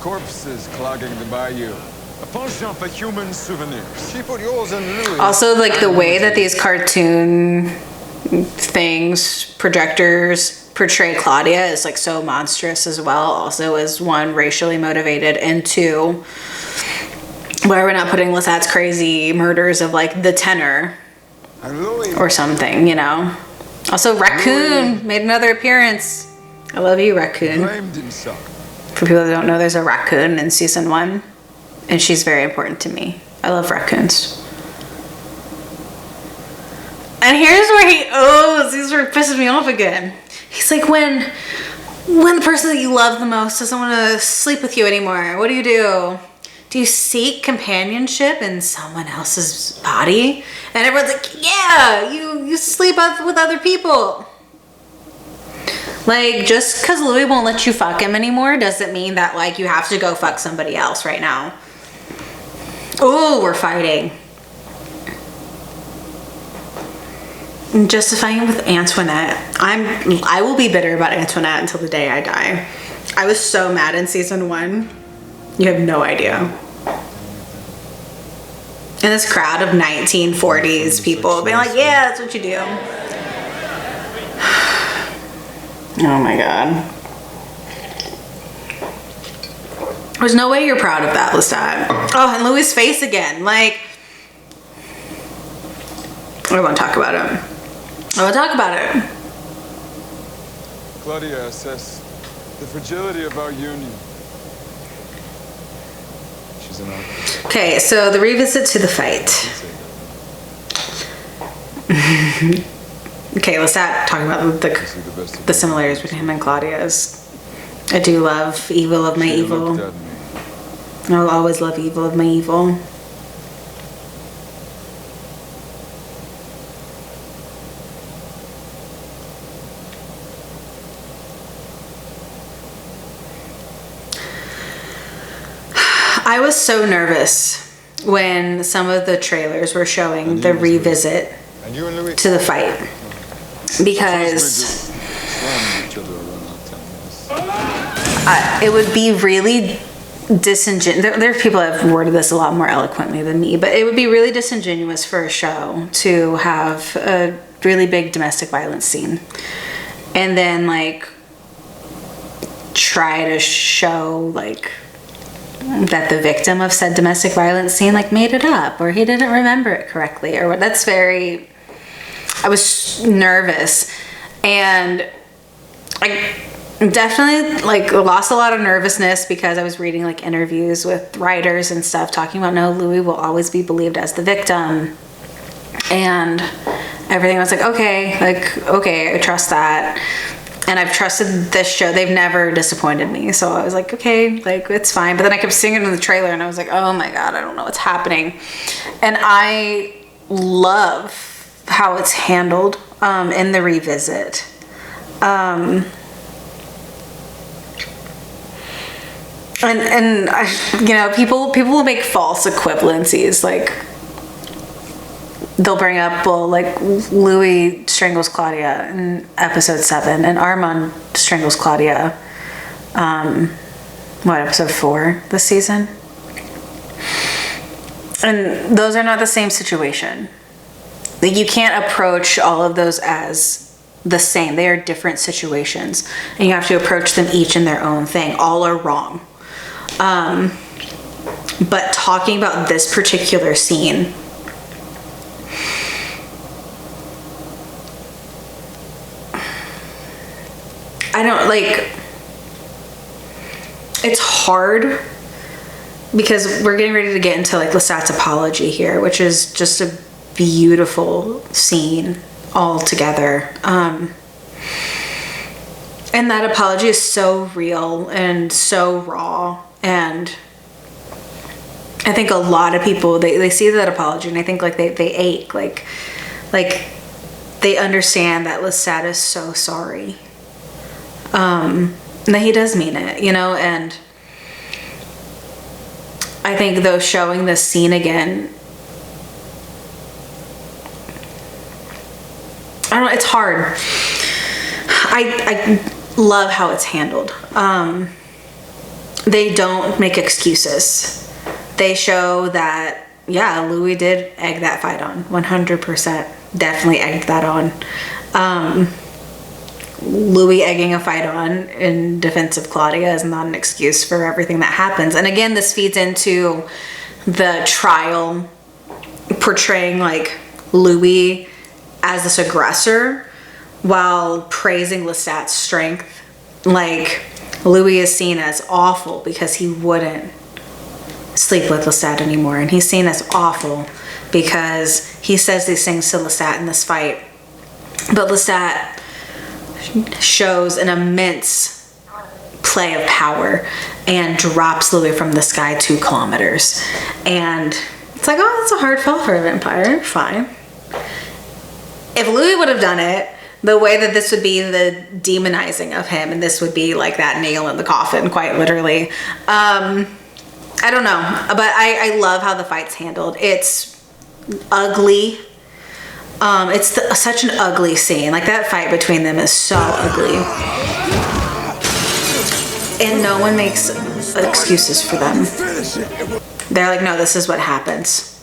corpses clogging the bayou. A penchant for human souvenirs. She put yours in Louis. Also, like the way that these cartoon things, projectors, portray Claudia is like so monstrous as well. Also, is one, racially motivated, and two, why we're not putting Lestat's crazy murders of like the tenor or something, you know. Also, Raccoon made another appearance. I love you, Raccoon. Blamed himself. For people that don't know, there's a raccoon in season 1, and she's very important to me. I love raccoons. And here's where he's where it pisses me off again. He's like, when the person that you love the most doesn't want to sleep with you anymore, what do? Do you seek companionship in someone else's body? And everyone's like, yeah, you sleep with other people. Like, just because Louis won't let you fuck him anymore doesn't mean that, like, you have to go fuck somebody else right now. Oh, we're fighting. And justifying it with Antoinette. I will be bitter about Antoinette until the day I die. I was so mad in season 1. You have no idea. And this crowd of 1940s people being like, yeah, that's what you do. Oh my god. There's no way you're proud of that, Lestat. Oh, and Louis' face again. Like, I won't talk about it. I won't talk about it. Claudia assessed the fragility of our union. She's an artist. Okay, so the revisit to the fight. Okay, Lestat talking about the similarities between him and Claudia is, I do love evil of my evil. I'll always love evil of my evil. I was so nervous when some of the trailers were showing the revisit And you and Louis to the fight, because it would be really disingenuous. There are people that have worded this a lot more eloquently than me, but it would be really disingenuous for a show to have a really big domestic violence scene and then like try to show like that the victim of said domestic violence scene like made it up, or he didn't remember it correctly, or what. That's very, I was nervous, and I definitely like lost a lot of nervousness because I was reading like interviews with writers and stuff talking about, no, Louis will always be believed as the victim, and everything. I was like, okay, I trust that. And I've trusted this show. They've never disappointed me. So I was like, okay, like it's fine. But then I kept seeing it in the trailer and I was like, oh my God, I don't know what's happening. And I love how it's handled in the revisit. And I, you know, people will make false equivalencies. Like they'll bring up, well, like Louis strangles Claudia in episode 7 and Armand strangles Claudia, episode 4 this season? And those are not the same situation. Like you can't approach all of those as the same. They are different situations and you have to approach them each in their own thing. All are wrong. But talking about this particular scene, I don't like, it's hard because we're getting ready to get into like Lestat's apology here, which is just a beautiful scene altogether. And that apology is so real and so raw. And I think a lot of people, they see that apology and I think like they ache, like they understand that Lestat is so sorry. That he does mean it, you know, and I think though showing this scene again, I don't know, it's hard. I love how it's handled. They don't make excuses. They show that, yeah, Louis did egg that fight on, 100%. Definitely egged that on. Louis egging a fight on in defense of Claudia is not an excuse for everything that happens. And again, this feeds into the trial portraying like Louis as this aggressor while praising Lestat's strength. Like Louis is seen as awful because he wouldn't sleep with Lestat anymore, and he's seen as awful because he says these things to Lestat in this fight. But Lestat shows an immense play of power and drops Louis from the sky 2 kilometers. And it's like, oh, that's a hard fall for a vampire. Fine. If Louis would have done it, the way that this would be the demonizing of him, and this would be like that nail in the coffin, quite literally. I don't know, but I love how the fight's handled. It's ugly. It's such an ugly scene. Like that fight between them is so ugly. And no one makes excuses for them. They're like, no, this is what happens.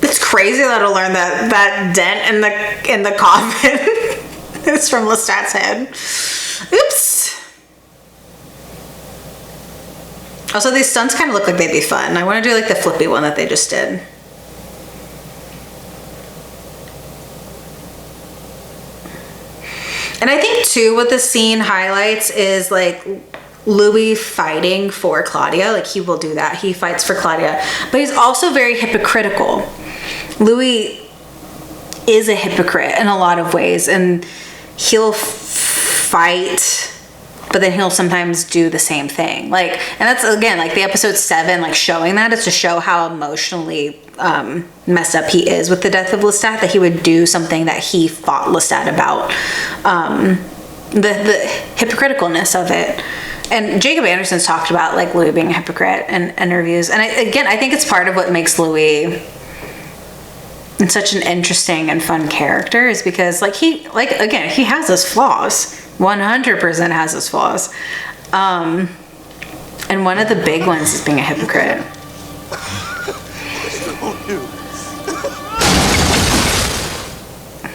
It's crazy that I'll learn that that dent in the coffin is from Lestat's head. Oops. Also, these stunts kind of look like they'd be fun. I want to do like the flippy one that they just did. And I think too what the scene highlights is like Louis fighting for Claudia. Like he will do that. He fights for Claudia. But he's also very hypocritical. Louis is a hypocrite in a lot of ways. And he'll fight, but then he'll sometimes do the same thing. Like, and that's again, like the episode 7, like showing that is to show how emotionally messed up he is with the death of Lestat, that he would do something that he fought Lestat about. the hypocriticalness of it. And Jacob Anderson's talked about like Louis being a hypocrite in interviews. And I think it's part of what makes Louis such an interesting and fun character is because he has his flaws. 100% has his flaws. And one of the big ones is being a hypocrite.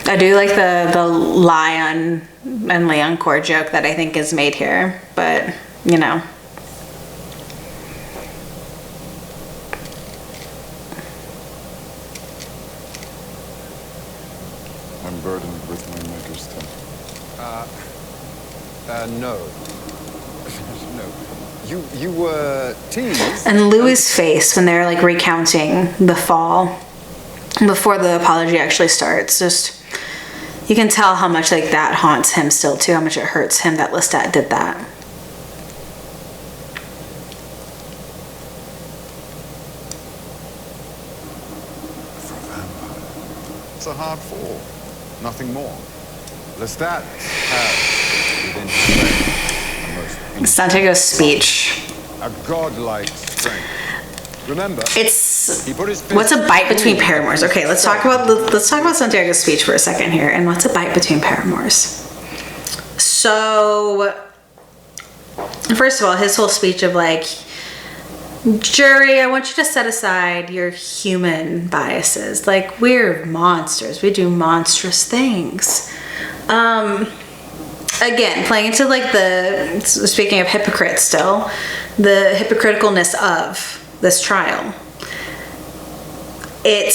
I do like the lie on and Leoncourt joke that I think is made here, but you know. I'm burdened with my maker's temper. No. No. You were teased. And Louis' face when they're like recounting the fall before the apology actually starts, just you can tell how much like that haunts him still too, how much it hurts him that Lestat did that. For a vampire, it's a hard fall. Nothing more. Lestat has within his brain the most Santiago's speech. a godlike strength. Remember, It's he put his fist what's a bite between paramours? Okay, let's talk about Santiago's speech for a second here. And what's a bite between paramours? So, first of all, his whole speech of like, jury, I want you to set aside your human biases. Like, we're monsters. We do monstrous things. Again, playing into like speaking of hypocrites still, the hypocriticalness of this trial. It's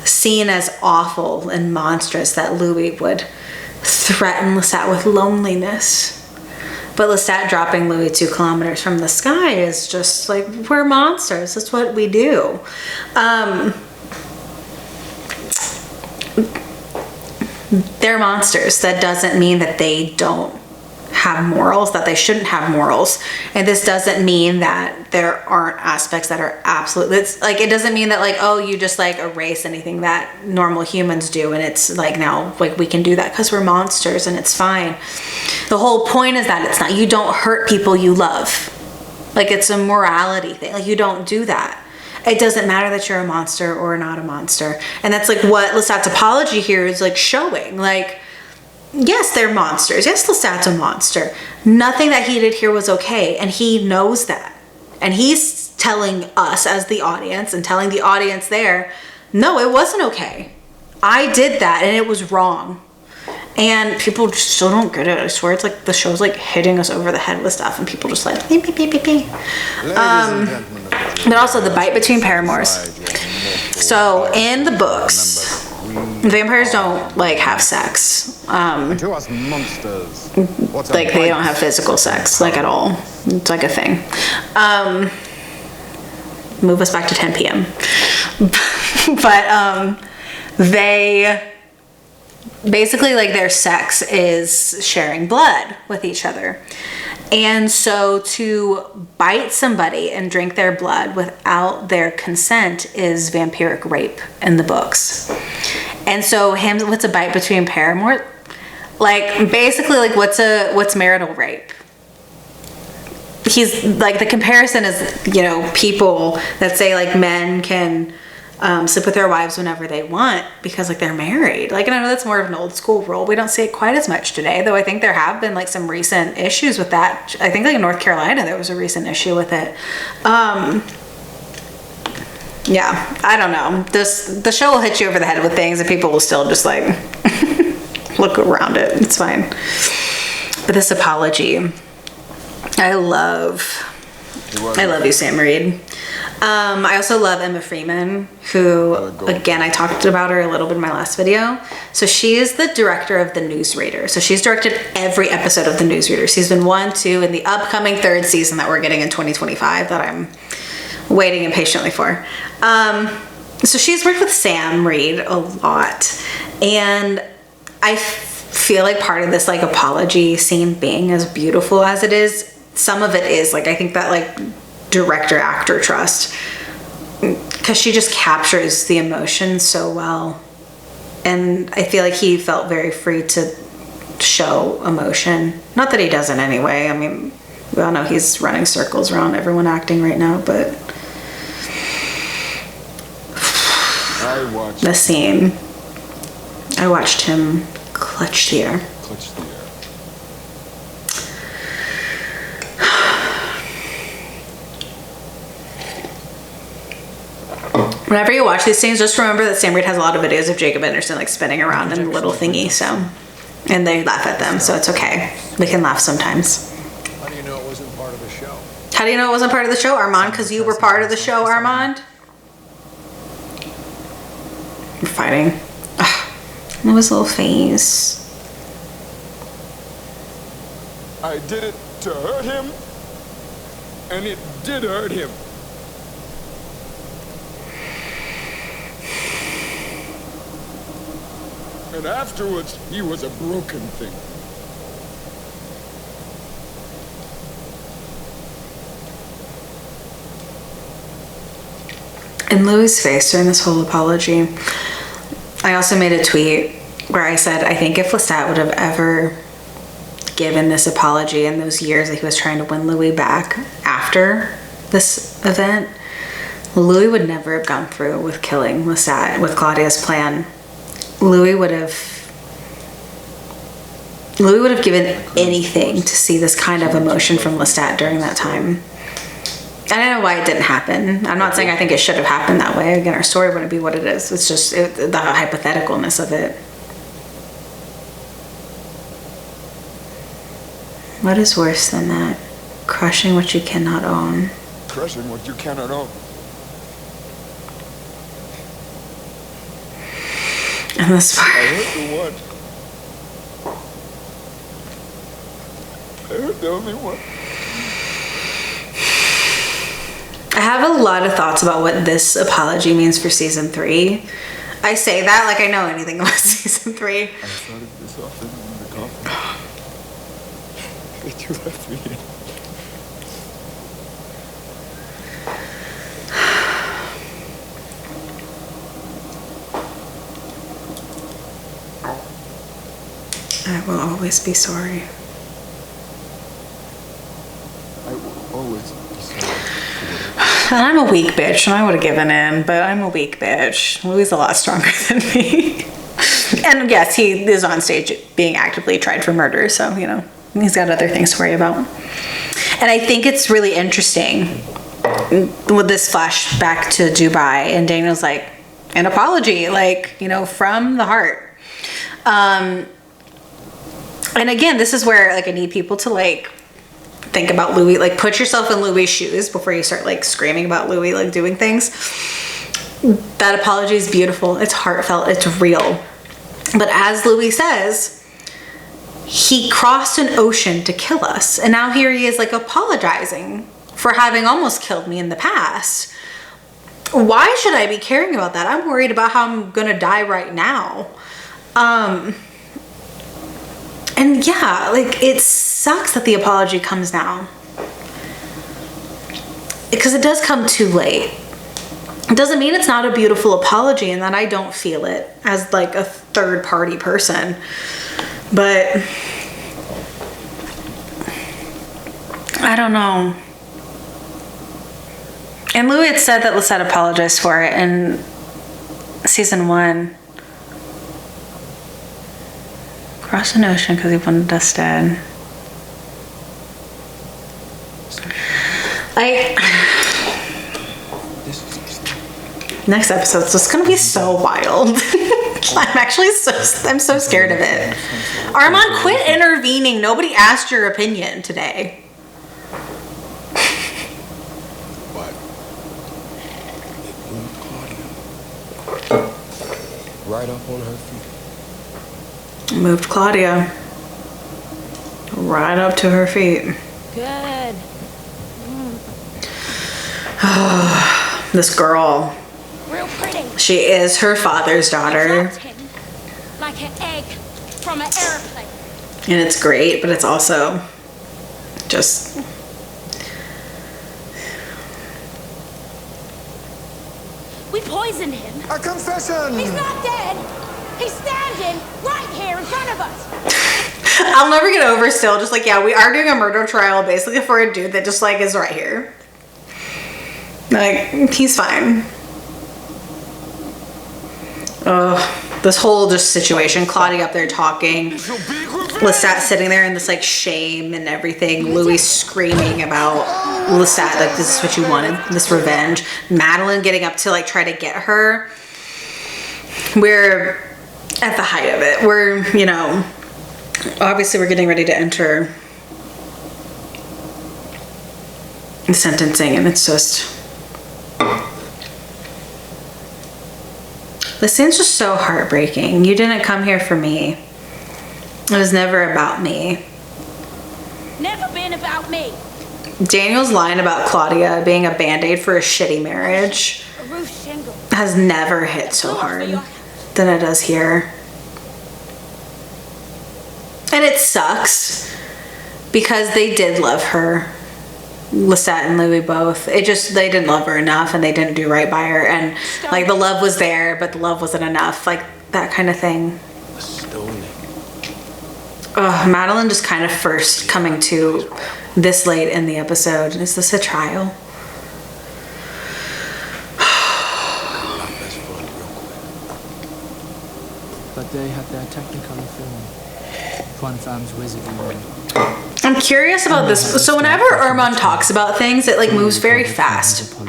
seen as awful and monstrous that Louis would threaten Lestat with loneliness. But Lestat dropping Louis 2 kilometers from the sky is just like, we're monsters. That's what we do. They're monsters. That doesn't mean that they don't have morals, that they shouldn't have morals. And this doesn't mean that there aren't aspects that are absolute. It's like, it doesn't mean that like, oh, you just like erase anything that normal humans do and it's like now like we can do that because we're monsters and it's fine. The whole point is that it's not, you don't hurt people you love. Like, it's a morality thing. Like, you don't do that. It doesn't matter that you're a monster or not a monster. And that's like what Lestat's apology here is like showing. Like, yes, they're monsters. Yes, Lestat's a monster. Nothing that he did here was okay. And he knows that. And he's telling us as the audience and telling the audience there, no, it wasn't okay. I did that and it was wrong. And people just still don't get it. I swear it's like the show's like hitting us over the head with stuff and people just like beep, beep, beep, beep, beep. But also the bite between paramours. So in the books, vampires don't like have sex. to us monsters. What's a Like they don't bite? have physical sex, like at all. It's like a thing. Move us back to 10 p.m. But they basically, like, their sex is sharing blood with each other. And so to bite somebody and drink their blood without their consent is vampiric rape in the books. And so what's a bite between paramour? Like, basically, like, what's marital rape? He's like, the comparison is, you know, people that say like men can sleep with their wives whenever they want because like they're married. Like, and I know that's more of an old school rule. We don't see it quite as much today, though. I think there have been like some recent issues with that. I think like in North Carolina there was a recent issue with it. Yeah, I don't know. The show will hit you over the head with things and people will still just like look around it. It's fine. But this apology, I love you, Sam Reid. I also love Emma Freeman, who, again, I talked about her a little bit in my last video. So she is the director of The Newsreader. So she's directed every episode of The Newsreader. Season 1, 2, and the upcoming 3rd season that we're getting in 2025 that I'm waiting impatiently for. So she's worked with Sam Reid a lot. And I feel like part of this like apology scene being as beautiful as it is, some of it is like, I think that like director actor trust, because she just captures the emotion so well, and I feel like he felt very free to show emotion. Not that he doesn't anyway. I mean, we all know he's running circles around everyone acting right now, but the scene, I watched him clutch the air. Clutch the air. Whenever you watch these scenes, just remember that Sam Reid has a lot of videos of Jacob Anderson like spinning around in the little thingy, so, and they laugh at them, so it's okay. We can laugh sometimes. How do you know it wasn't part of the show? How do you know it wasn't part of the show, Armand? Because you were part of the show, Armand. We're fighting. Ugh. Look at his little face. I did it to hurt him, and it did hurt him. And afterwards, he was a broken thing. And Louis' face during this whole apology. I also made a tweet where I said, I think if Lestat would have ever given this apology in those years that he was trying to win Louis back after this event, Louis would never have gone through with killing Lestat, with Claudia's plan. Louis would have given anything to see this kind of emotion from Lestat during that time. I don't know why it didn't happen. I'm not saying I think it should have happened that way. Again, our story wouldn't be what it is. It's just the hypotheticalness of it. What is worse than that? Crushing what you cannot own. Crushing what you cannot own. And this part. I hurt the one. I hurt the only one. I have a lot of thoughts about what this apology means for season 3. I say that like I know anything about season 3. I thought of this often in the coffin. That you left me in. I will always be sorry. I will always be sorry. And I'm a weak bitch, and I would have given in, but I'm a weak bitch. Louis is a lot stronger than me. And yes, he is on stage being actively tried for murder, so, you know, he's got other things to worry about. And I think it's really interesting with this flashback to Dubai, and Daniel's like, an apology, like, you know, from the heart. And again, this is where, like, I need people to, like, think about Louis, like, put yourself in Louis' shoes before you start, like, screaming about Louis, like, doing things. That apology is beautiful. It's heartfelt. It's real. But as Louis says, he crossed an ocean to kill us. And now here he is, like, apologizing for having almost killed me in the past. Why should I be caring about that? I'm worried about how I'm gonna die right now. And yeah, like, it sucks that the apology comes now. Because it does come too late. It doesn't mean it's not a beautiful apology and that I don't feel it as, like, a third party person. But I don't know. And Louis had said that Lestat apologized for it in season 1. Cross an ocean because he wanted us dead. Like, next episode's just gonna be so wild. I'm so scared of it. Armand, quit intervening. Nobody asked your opinion today. What? Claudia. Right up on her feet. Moved Claudia right up to her feet. Good. This girl, Real pretty. she is her father's daughter. Dropped him like an egg from an airplane. And it's great, but it's also just... We poisoned him. A confession! He's not dead. He's standing right here in front of us. I'll never get over still. Just like, yeah, we are doing a murder trial basically for a dude that just like is right here. Like, he's fine. Oh, this whole just situation. Claudia up there talking. Lestat sitting there in this like shame and everything. Louis screaming about Lestat, like, this is what you wanted, this revenge. Madeleine getting up to like try to get her. We're at the height of it. We're, you know, obviously we're getting ready to enter the sentencing, and it's just, the scene's just so heartbreaking. You didn't come here for me. It was never about me. Never been about me. Daniel's line about Claudia being a band-aid for a shitty marriage A roof shingle. has never hit so hard than it does here. And it sucks because they did love her. Lestat and Louis both. It just, they didn't love her enough and they didn't do right by her. And like the love was there, but the love wasn't enough. Like that kind of thing. Madeleine just kind of first coming to this late in the episode. Is this a trial? But they had their technicolor film. Juan Fam's wizardry. I'm curious about this. So whenever Armand talks about things, it like moves very fast.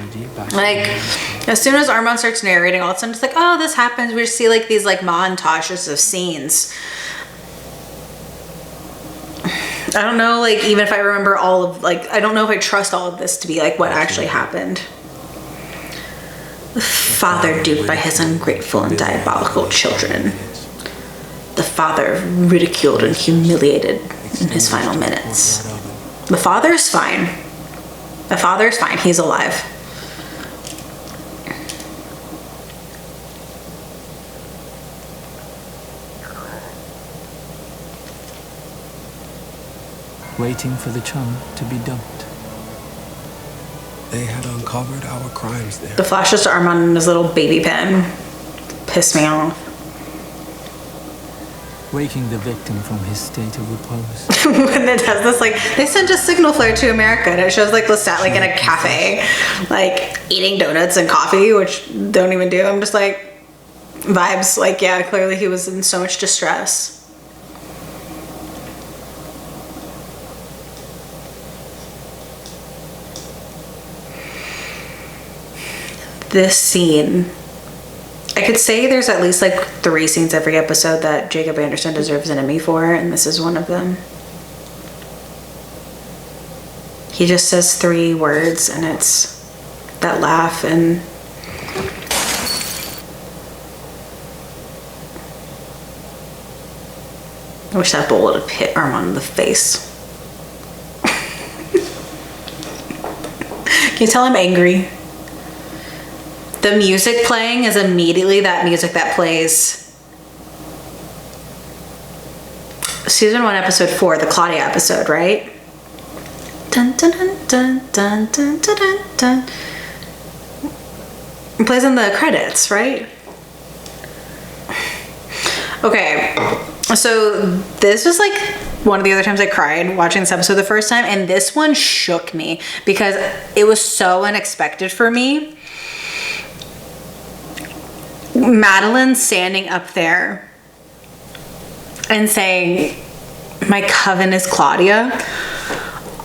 Like as soon as Armand starts narrating, all of a sudden it's like, oh, this happens. We just see like these like montages of scenes. I don't know, like even if I remember all of, like, I don't know if I trust all of this to be like what actually happened. The father duped by his ungrateful and diabolical children. The father ridiculed and humiliated in his final minutes. The father is fine. The father is fine. He's alive. Waiting for the chum to be dumped. They had uncovered our crimes there. The flashes to Armand in his little baby pen piss me off. Waking the victim from his state of repose. When it does this, like, they sent a signal flare to America and it shows like Lestat like in a cafe, like eating donuts and coffee, which don't even do. I'm just like, vibes, like, yeah, clearly he was in so much distress. This scene, I could say there's at least like 3 scenes every episode that Jacob Anderson deserves an Emmy for, and this is one of them. He just says 3 words and it's that laugh, and I wish that bullet had hit Armand in the face. Can you tell I'm angry? The music playing is immediately that music that plays season 1 episode 4, the Claudia episode, right? Dun dun dun dun dun dun dun dun dun. It plays in the credits, right? Okay, so this was like one of the other times I cried watching this episode the first time, and this one shook me because it was so unexpected for me. Madeleine standing up there and saying, "My coven is Claudia."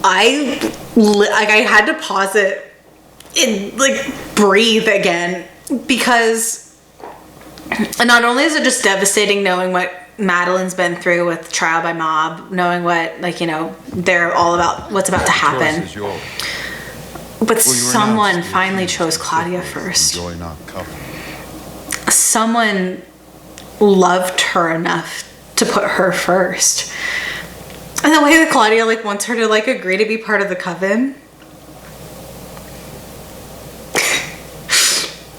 I had to pause it and like breathe again, because not only is it just devastating knowing what Madeleine's been through with trial by mob, knowing what, like, you know, they're all about, what's about to happen, but someone finally chose Claudia first. Join our coven. Someone loved her enough to put her first. And the way that Claudia like wants her to like agree to be part of the coven.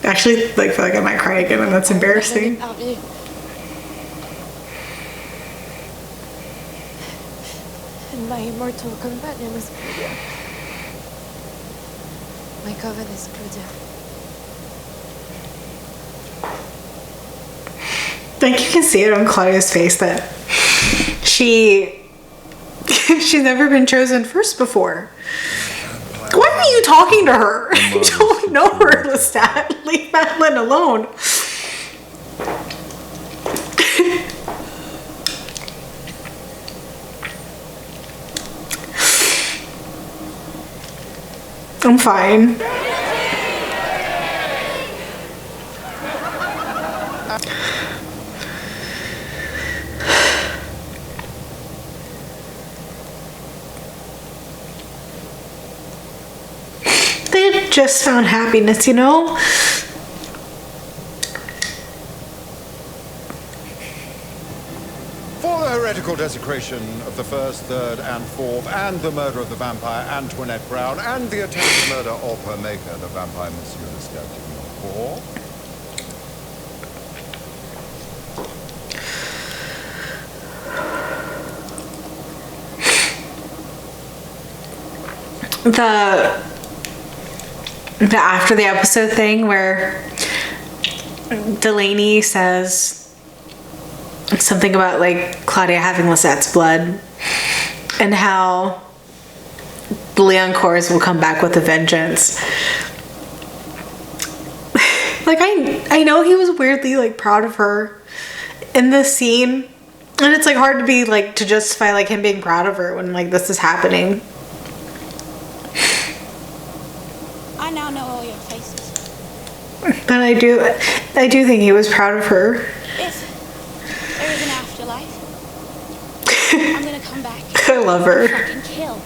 Actually, like, feel like I might cry again, and that's embarrassing. And my immortal companion is Claudia. My coven is Claudia. Like, you can see it on Claudia's face that she She's never been chosen first before. Why are you talking to her? You don't know her, Lestat. Leave Madeleine alone. I'm fine. They had just found happiness, you know? For the heretical desecration of the first, third, and fourth, and the murder of the vampire Antoinette Brown, and the attempted murder of her maker, the vampire Monsieur Lestat, four. The after the episode thing where Delaney says something about like Claudia having Lestat's blood and how Leoncour's will come back with a vengeance. Like I know he was weirdly like proud of her in this scene, and it's like hard to be like to justify like him being proud of her when like this is happening. I now know all your faces. But I do think he was proud of her. If there is an afterlife, I'm gonna come back. I love her. And fucking kill.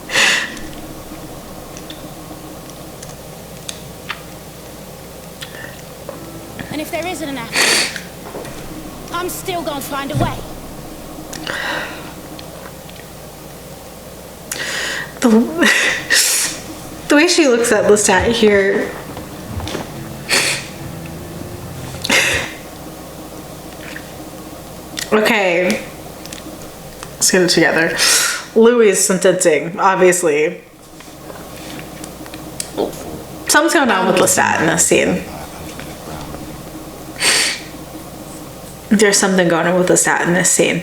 And if there isn't an afterlife, I'm still gonna find a way. The way she looks at Lestat here. Okay. Let's get it together. Louis' sentencing, obviously. Something's going on with Lestat in this scene. There's something going on with Lestat in this scene.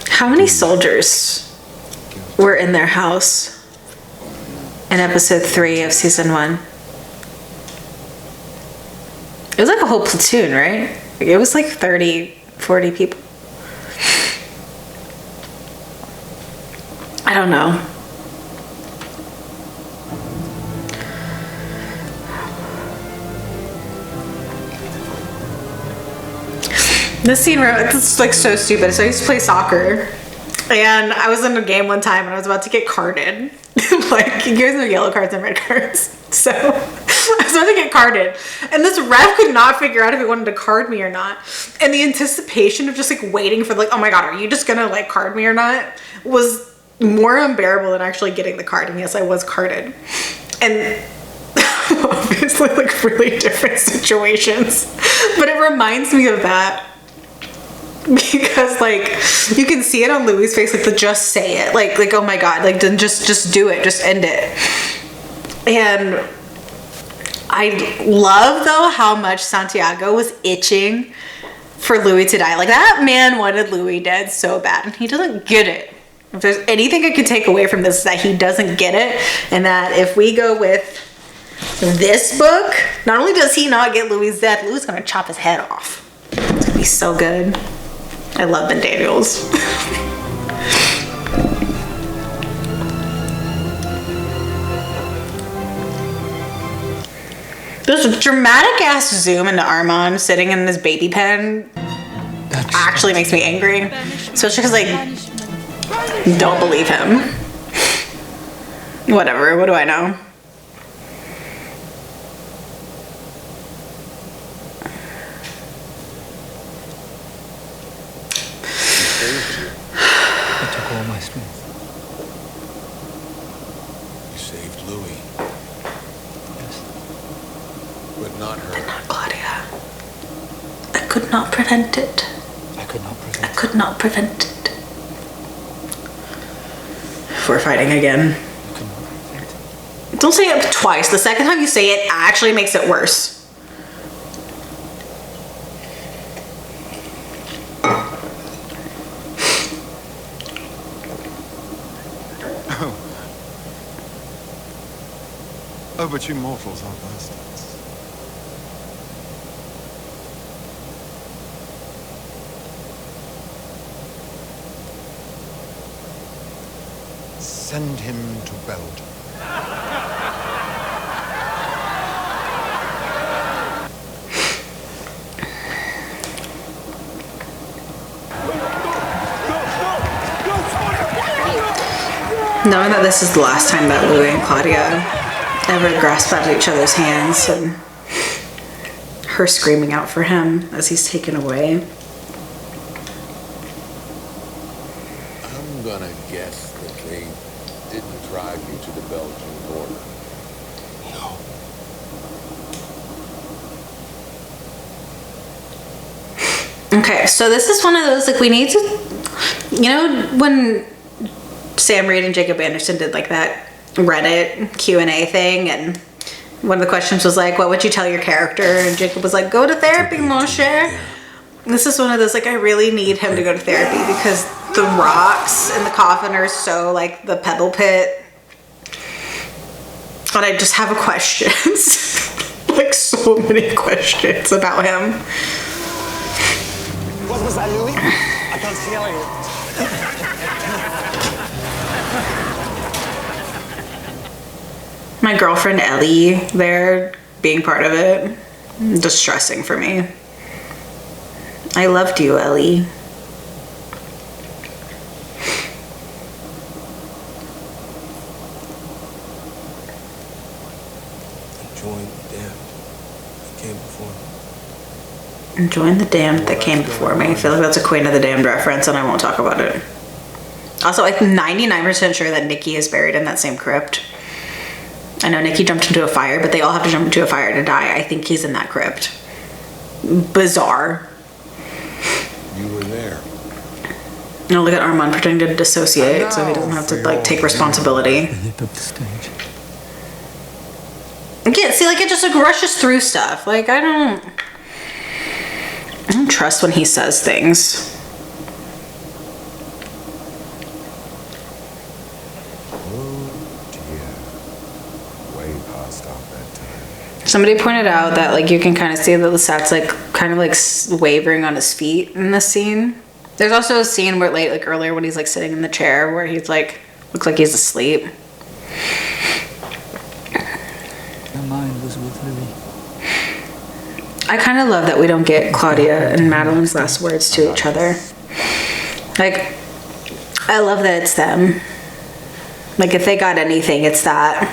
How many soldiers were in their house in episode 3 of season 1? It was like a whole platoon, right? It was like 30, 40 people. I don't know. This scene, it's like so stupid. So I used to play soccer, and I was in a game one time, and I was about to get carded. Like, you guys know yellow cards and red cards. So I was about to get carded, and this ref could not figure out if he wanted to card me or not. And the anticipation of just like waiting for like, oh my god, are you just gonna like card me or not, was more unbearable than actually getting the card. And yes, I was carded, and obviously like really different situations, but it reminds me of that. Because like you can see it on Louis' face, like the just say it, like oh my god, like then just do it, just end it. And I love though how much Santiago was itching for Louis to die. Like that man wanted Louis dead so bad, and he doesn't get it. If there's anything I could take away from this, is that he doesn't get it, and that if we go with this book, not only does he not get Louis' death, Louis is gonna chop his head off. It's gonna be so good. I love Ben Daniels. This dramatic ass zoom into Armand sitting in this baby pen actually makes me angry. Especially because I don't believe him. Whatever, what do I know? All my strength. You saved Louis. Yes. But not her. But not Claudia. I could not prevent it. I could not prevent I could not prevent it. We're fighting again. I could not prevent it. Don't say it twice. The second time you say it actually makes it worse. but you mortals are bastards. Send him to Belgium. Knowing that this is the last time that Louis and Claudia ever grasp at each other's hands, and her screaming out for him as he's taken away. I'm gonna guess that they didn't drive you to the Belgian border. No. Okay, so this is one of those, like, we need to, you know, when Sam, Reid, and Jacob Anderson did like that Reddit Q&A thing, and one of the questions was like, what would you tell your character? And Jacob was like, go to therapy, mon cher. This is one of those, like, I really need him to go to therapy because the rocks in the coffin are so like the pebble pit. And I just have questions. Like, so many questions about him. What was that, Louis? I can't smell you. My girlfriend Ellie there being part of it, distressing for me. I loved you, Ellie. Join the damned that came before me. I feel like that's a Queen of the Damned reference and I won't talk about it. Also, I'm 99% sure that Nikki is buried in that same crypt. I know Nikki jumped into a fire, but they all have to jump into a fire to die. I think he's in that crypt. Bizarre. You were there. No, look at Armand pretending to dissociate so he doesn't have to like take responsibility. Yeah, see, like it just like rushes through stuff. Like I don't trust when he says things. Somebody pointed out that like you can kind of see that Lestat's like kind of like wavering on his feet in this scene. There's also a scene where like earlier when he's like sitting in the chair where he's like looks like he's asleep. Your mind was with Louis. I kind of love that we don't get Claudia and Madeleine's last words to each other. Like, I love that it's them. Like, if they got anything, it's that.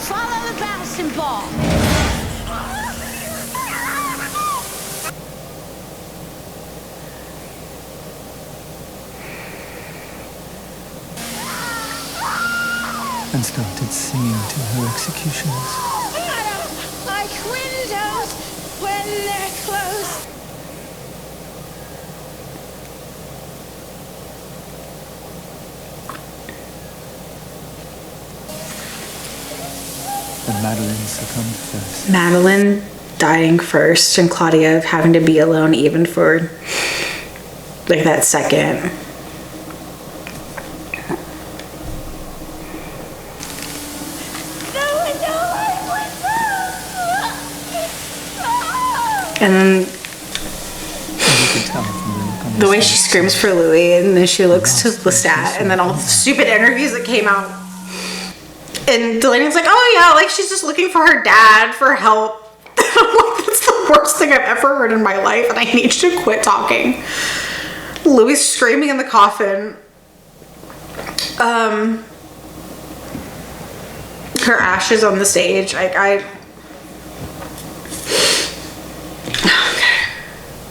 Follow the bouncing ball. And started singing to her executioners. Like windows when they're closed. But Madeleine succumbed first. Madeleine dying first and Claudia having to be alone even for like that second. And then the way she screams for Louis, and then she looks to Lestat, and then all the stupid interviews that came out. And Delaney's like, oh yeah, like she's just looking for her dad for help. I'm like, that's the worst thing I've ever heard in my life, and I need you to quit talking. Louis screaming in the coffin. Her ashes on the stage. Okay.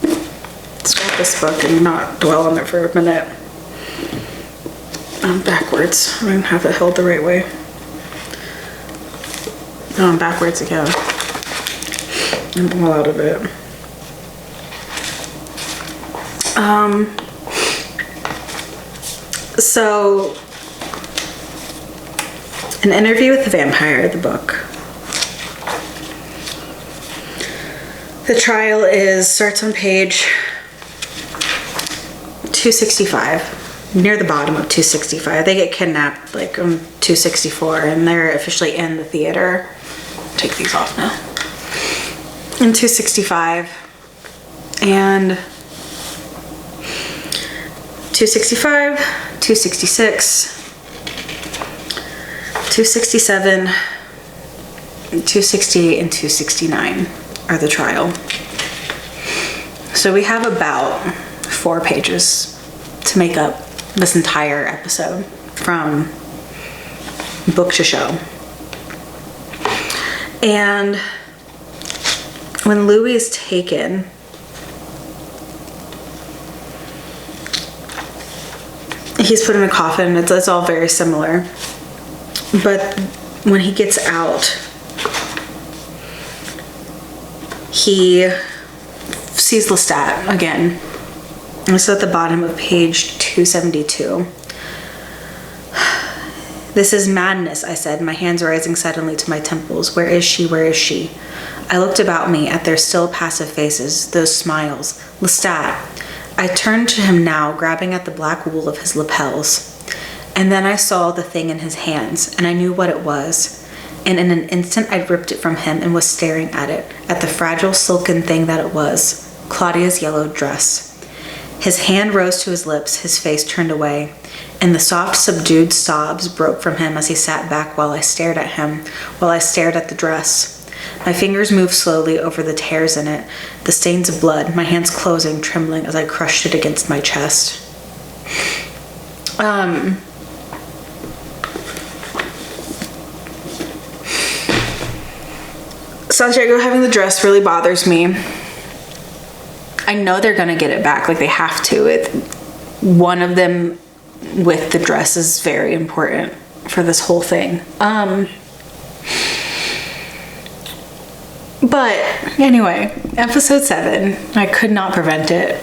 Let's grab this book and not dwell on it for a minute. I'm backwards. I don't have it held the right way. Oh, I'm backwards again. I'm all out of it. So, An Interview with the Vampire, the book. The trial starts on page 265, near the bottom of 265. They get kidnapped like on 264 and they're officially in the theater. Take these off now. In 265 and 265, 266, 267, 268, and 269 are the trial. So we have about 4 pages to make up this entire episode from book to show. And when Louis is taken, he's put in a coffin. It's all very similar. But when he gets out, he sees Lestat again. This is at the bottom of page 272. "This is madness," I said, my hands rising suddenly to my temples. "Where is she? Where is she?" I looked about me at their still passive faces, those smiles. Lestat. I turned to him now, grabbing at the black wool of his lapels. And then I saw the thing in his hands, and I knew what it was. And in an instant I ripped it from him and was staring at it, at the fragile silken thing that it was, Claudia's yellow dress. His hand rose to his lips, his face turned away, and the soft, subdued sobs broke from him as he sat back while I stared at him, while I stared at the dress. My fingers moved slowly over the tears in it, the stains of blood, my hands closing, trembling as I crushed it against my chest. Santiago having the dress really bothers me. I know they're gonna get it back, like they have to. One of them with the dress is very important for this whole thing. But anyway, episode 7, I could not prevent it.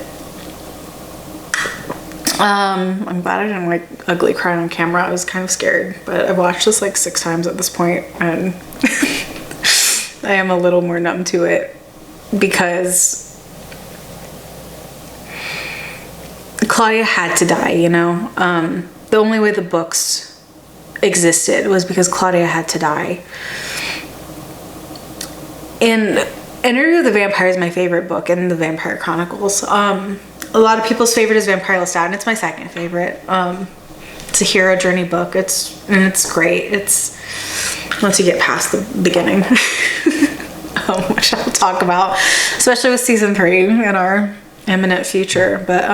I'm glad I didn't like ugly crying on camera. I was kind of scared, but I've watched this like 6 times at this point, and I am a little more numb to it because Claudia had to die, you know? The only way the books existed was because Claudia had to die. And Interview with the Vampire is my favorite book in the Vampire Chronicles. A lot of people's favorite is Vampire Lestat, and it's my second favorite. It's a hero journey book. It's great. It's once you get past the beginning, which I'll talk about, especially with season 3 in our imminent future. But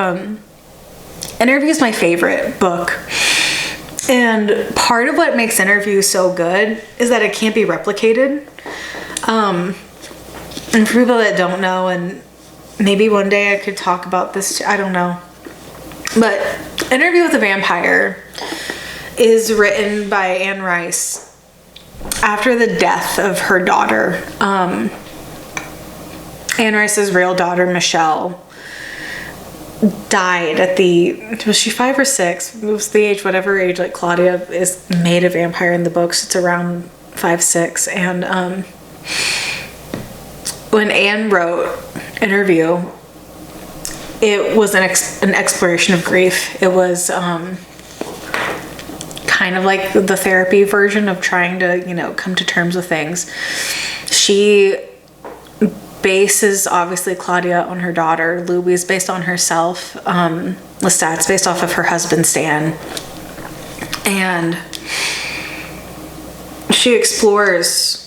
Interview is my favorite book. And part of what makes Interview so good is that it can't be replicated. And for people that don't know, and maybe one day I could talk about this too, I don't know. But Interview with the Vampire is written by Anne Rice after the death of her daughter. Anne Rice's real daughter, Michelle, died at was she 5 or 6? It was the age, whatever age, like Claudia is made a vampire in the books. It's around 5, 6. And when Anne wrote Interview, it was an exploration of grief. It was kind of like the therapy version of trying to, you know, come to terms with things. She bases obviously Claudia on her daughter. Louis is based on herself. Lestat's based off of her husband Stan. And she explores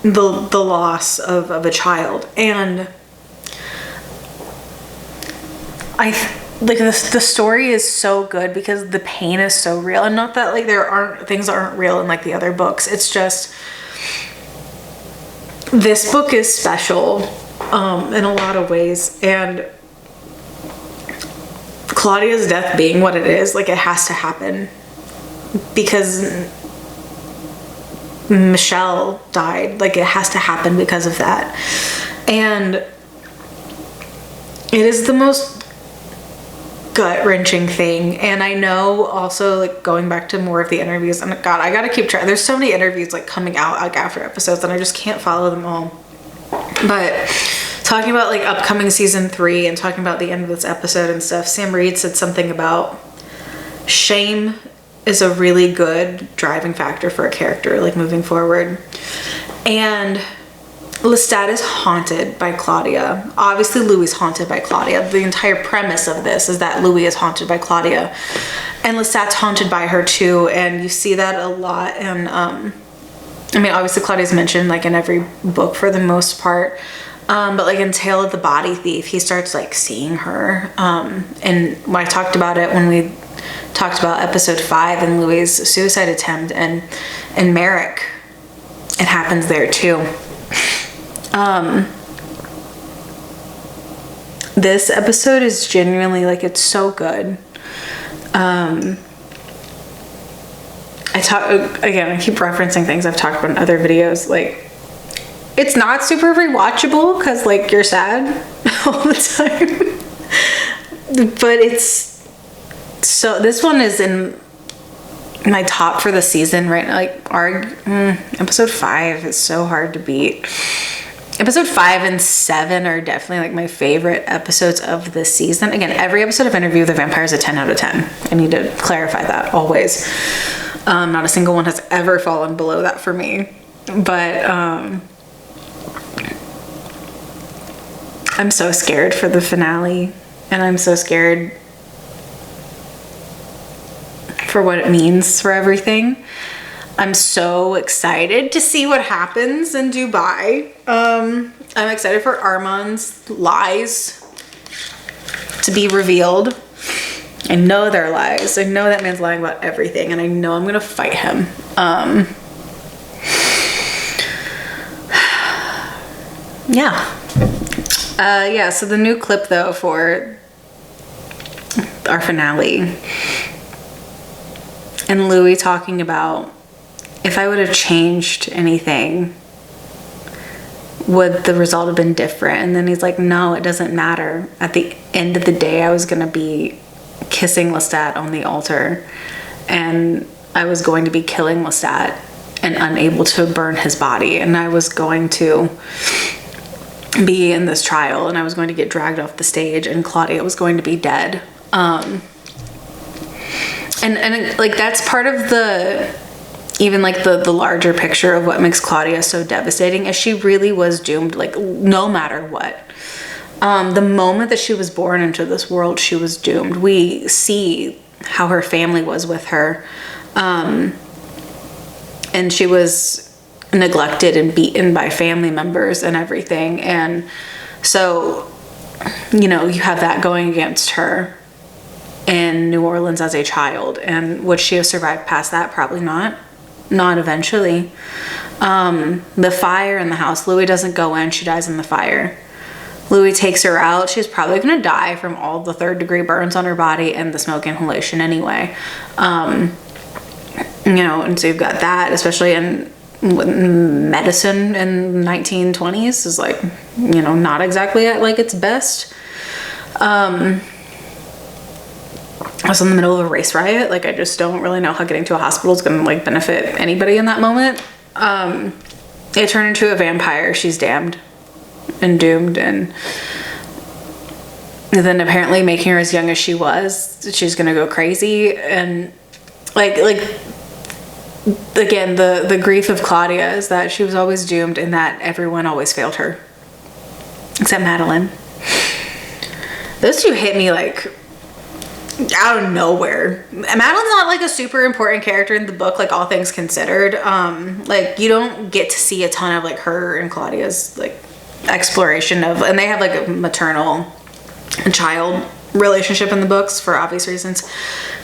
the loss of a child. And the story is so good because the pain is so real. And not that like things aren't real in like the other books. It's just this book is special in a lot of ways. And Claudia's death being what it is, like it has to happen because Michelle died. Like it has to happen because of that. And it is the most gut-wrenching thing. And I know also, like, going back to more of the interviews, and God, I gotta keep track. There's so many interviews like coming out like after episodes and I just can't follow them all. But talking about like upcoming season 3 and talking about the end of this episode and stuff, Sam Reid said something about shame is a really good driving factor for a character, like moving forward. And Lestat is haunted by Claudia. Obviously, Louis is haunted by Claudia. The entire premise of this is that Louis is haunted by Claudia. And Lestat's haunted by her too. And you see that a lot. And, I mean, obviously Claudia's mentioned like in every book for the most part. But like in Tale of the Body Thief, he starts like seeing her. And when I talked about it when we talked about episode 5 and Louis' suicide attempt and Merrick, it happens there too. This episode is genuinely like, it's so good. I keep referencing things I've talked about in other videos. Like, it's not super rewatchable because like you're sad all the time. But it's so, this one is in my top for the season right now. Like episode 5 is so hard to beat. Episode 5 and 7 are definitely like my favorite episodes of this season. Again, every episode of Interview with the Vampire is a 10 out of 10. I need to clarify that always. Not a single one has ever fallen below that for me. But I'm so scared for the finale, and I'm so scared for what it means for everything. I'm so excited to see what happens in Dubai. I'm excited for Armand's lies to be revealed. I know they're lies. I know that man's lying about everything, and I know I'm gonna fight him. Yeah, so the new clip though for our finale, and Louis talking about, if I would have changed anything, would the result have been different? And then he's like, no, it doesn't matter. At the end of the day, I was gonna be kissing Lestat on the altar, and I was going to be killing Lestat and unable to burn his body, and I was going to be in this trial, and I was going to get dragged off the stage, and Claudia was going to be dead. And like that's part of the, even like the larger picture of what makes Claudia so devastating, is she really was doomed, like no matter what. The moment that she was born into this world, she was doomed. We see how her family was with her, and she was neglected and beaten by family members and everything. And so, you know, you have that going against her in New Orleans as a child. And would she have survived past that? Probably not eventually. The fire in the house, Louis doesn't go in, she dies in the fire. Louis takes her out. She's probably gonna die from all the 3rd-degree burns on her body and the smoke inhalation anyway. You know, and so you've got that, especially in medicine in 1920s is like, you know, not exactly at like its best. I was in the middle of a race riot. Like, I just don't really know how getting to a hospital is gonna like benefit anybody in that moment. It turned into a vampire. She's damned and doomed, and then apparently making her as young as she was, she's gonna go crazy. And like again, the grief of Claudia is that she was always doomed, and that everyone always failed her except Madeleine. Those two hit me like out of nowhere. Madeleine's not like a super important character in the book, like all things considered. Like you don't get to see a ton of like her and Claudia's like exploration of, and they have like a maternal and child relationship in the books for obvious reasons.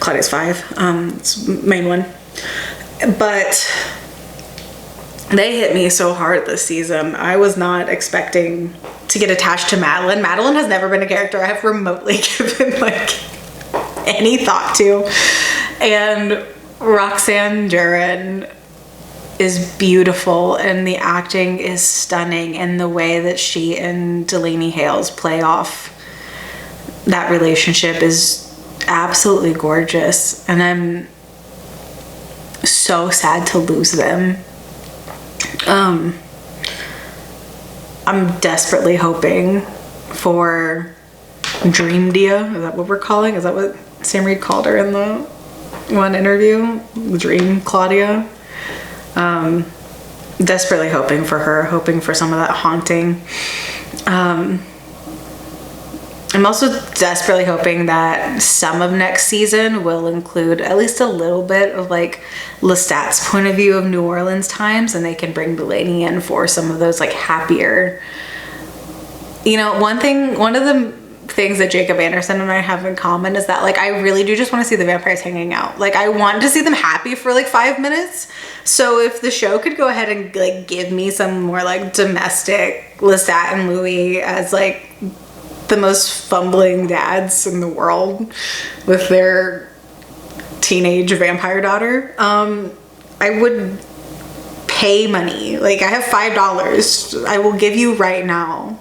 Claudia's 5, it's the main one. But they hit me so hard this season. I was not expecting to get attached to Madeleine. Madeleine has never been a character I have remotely given like any thought to. And Roxanne Duran is beautiful, and the acting is stunning, and the way that she and Delaney Hales play off that relationship is absolutely gorgeous. And I'm so sad to lose them. I'm desperately hoping for Dreamdia. Is that what we're calling? Is that what Sam Reid called her in the one interview? Dream Claudia. Desperately hoping for her, hoping for some of that haunting. I'm also desperately hoping that some of next season will include at least a little bit of like Lestat's point of view of New Orleans times, and they can bring Delaney in for some of those like happier, you know, one of the things that Jacob Anderson and I have in common is that like I really do just want to see the vampires hanging out. Like I want to see them happy for like 5 minutes. So if the show could go ahead and like give me some more like domestic Lestat and Louis as like the most fumbling dads in the world with their teenage vampire daughter, I would pay money. Like I have $5. I will give you right now,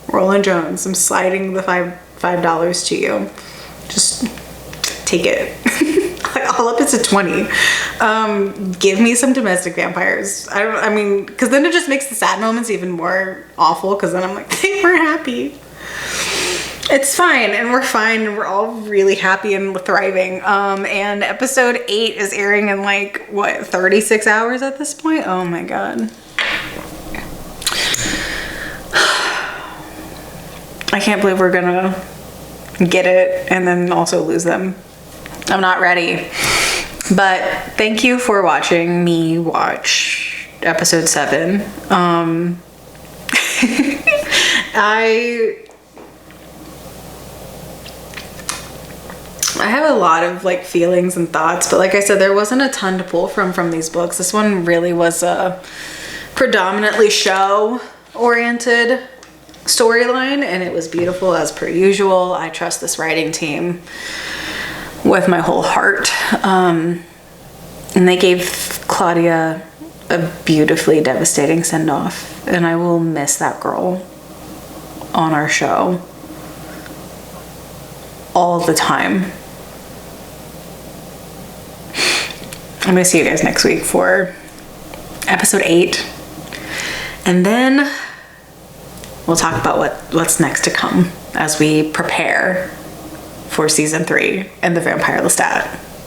Rolin Jones, I'm sliding the $5 to you. Just take it. All up it's a 20. Give me some domestic vampires. I mean, because then it just makes the sad moments even more awful, because then I'm like, they were happy. It's fine, and we're fine, and we're all really happy and thriving. And episode 8 is airing in like, what, 36 hours at this point? Oh my god. I can't believe we're gonna get it and then also lose them. I'm not ready. But thank you for watching me watch episode 7. I have a lot of like feelings and thoughts, but like I said, there wasn't a ton to pull from these books. This one really was a predominantly show oriented storyline, and it was beautiful as per usual. I trust this writing team with my whole heart. And they gave Claudia a beautifully devastating send-off, and I will miss that girl on our show all the time. I'm gonna see you guys next week for episode 8, and then we'll talk about what's next to come as we prepare for season 3 and the Vampire Lestat.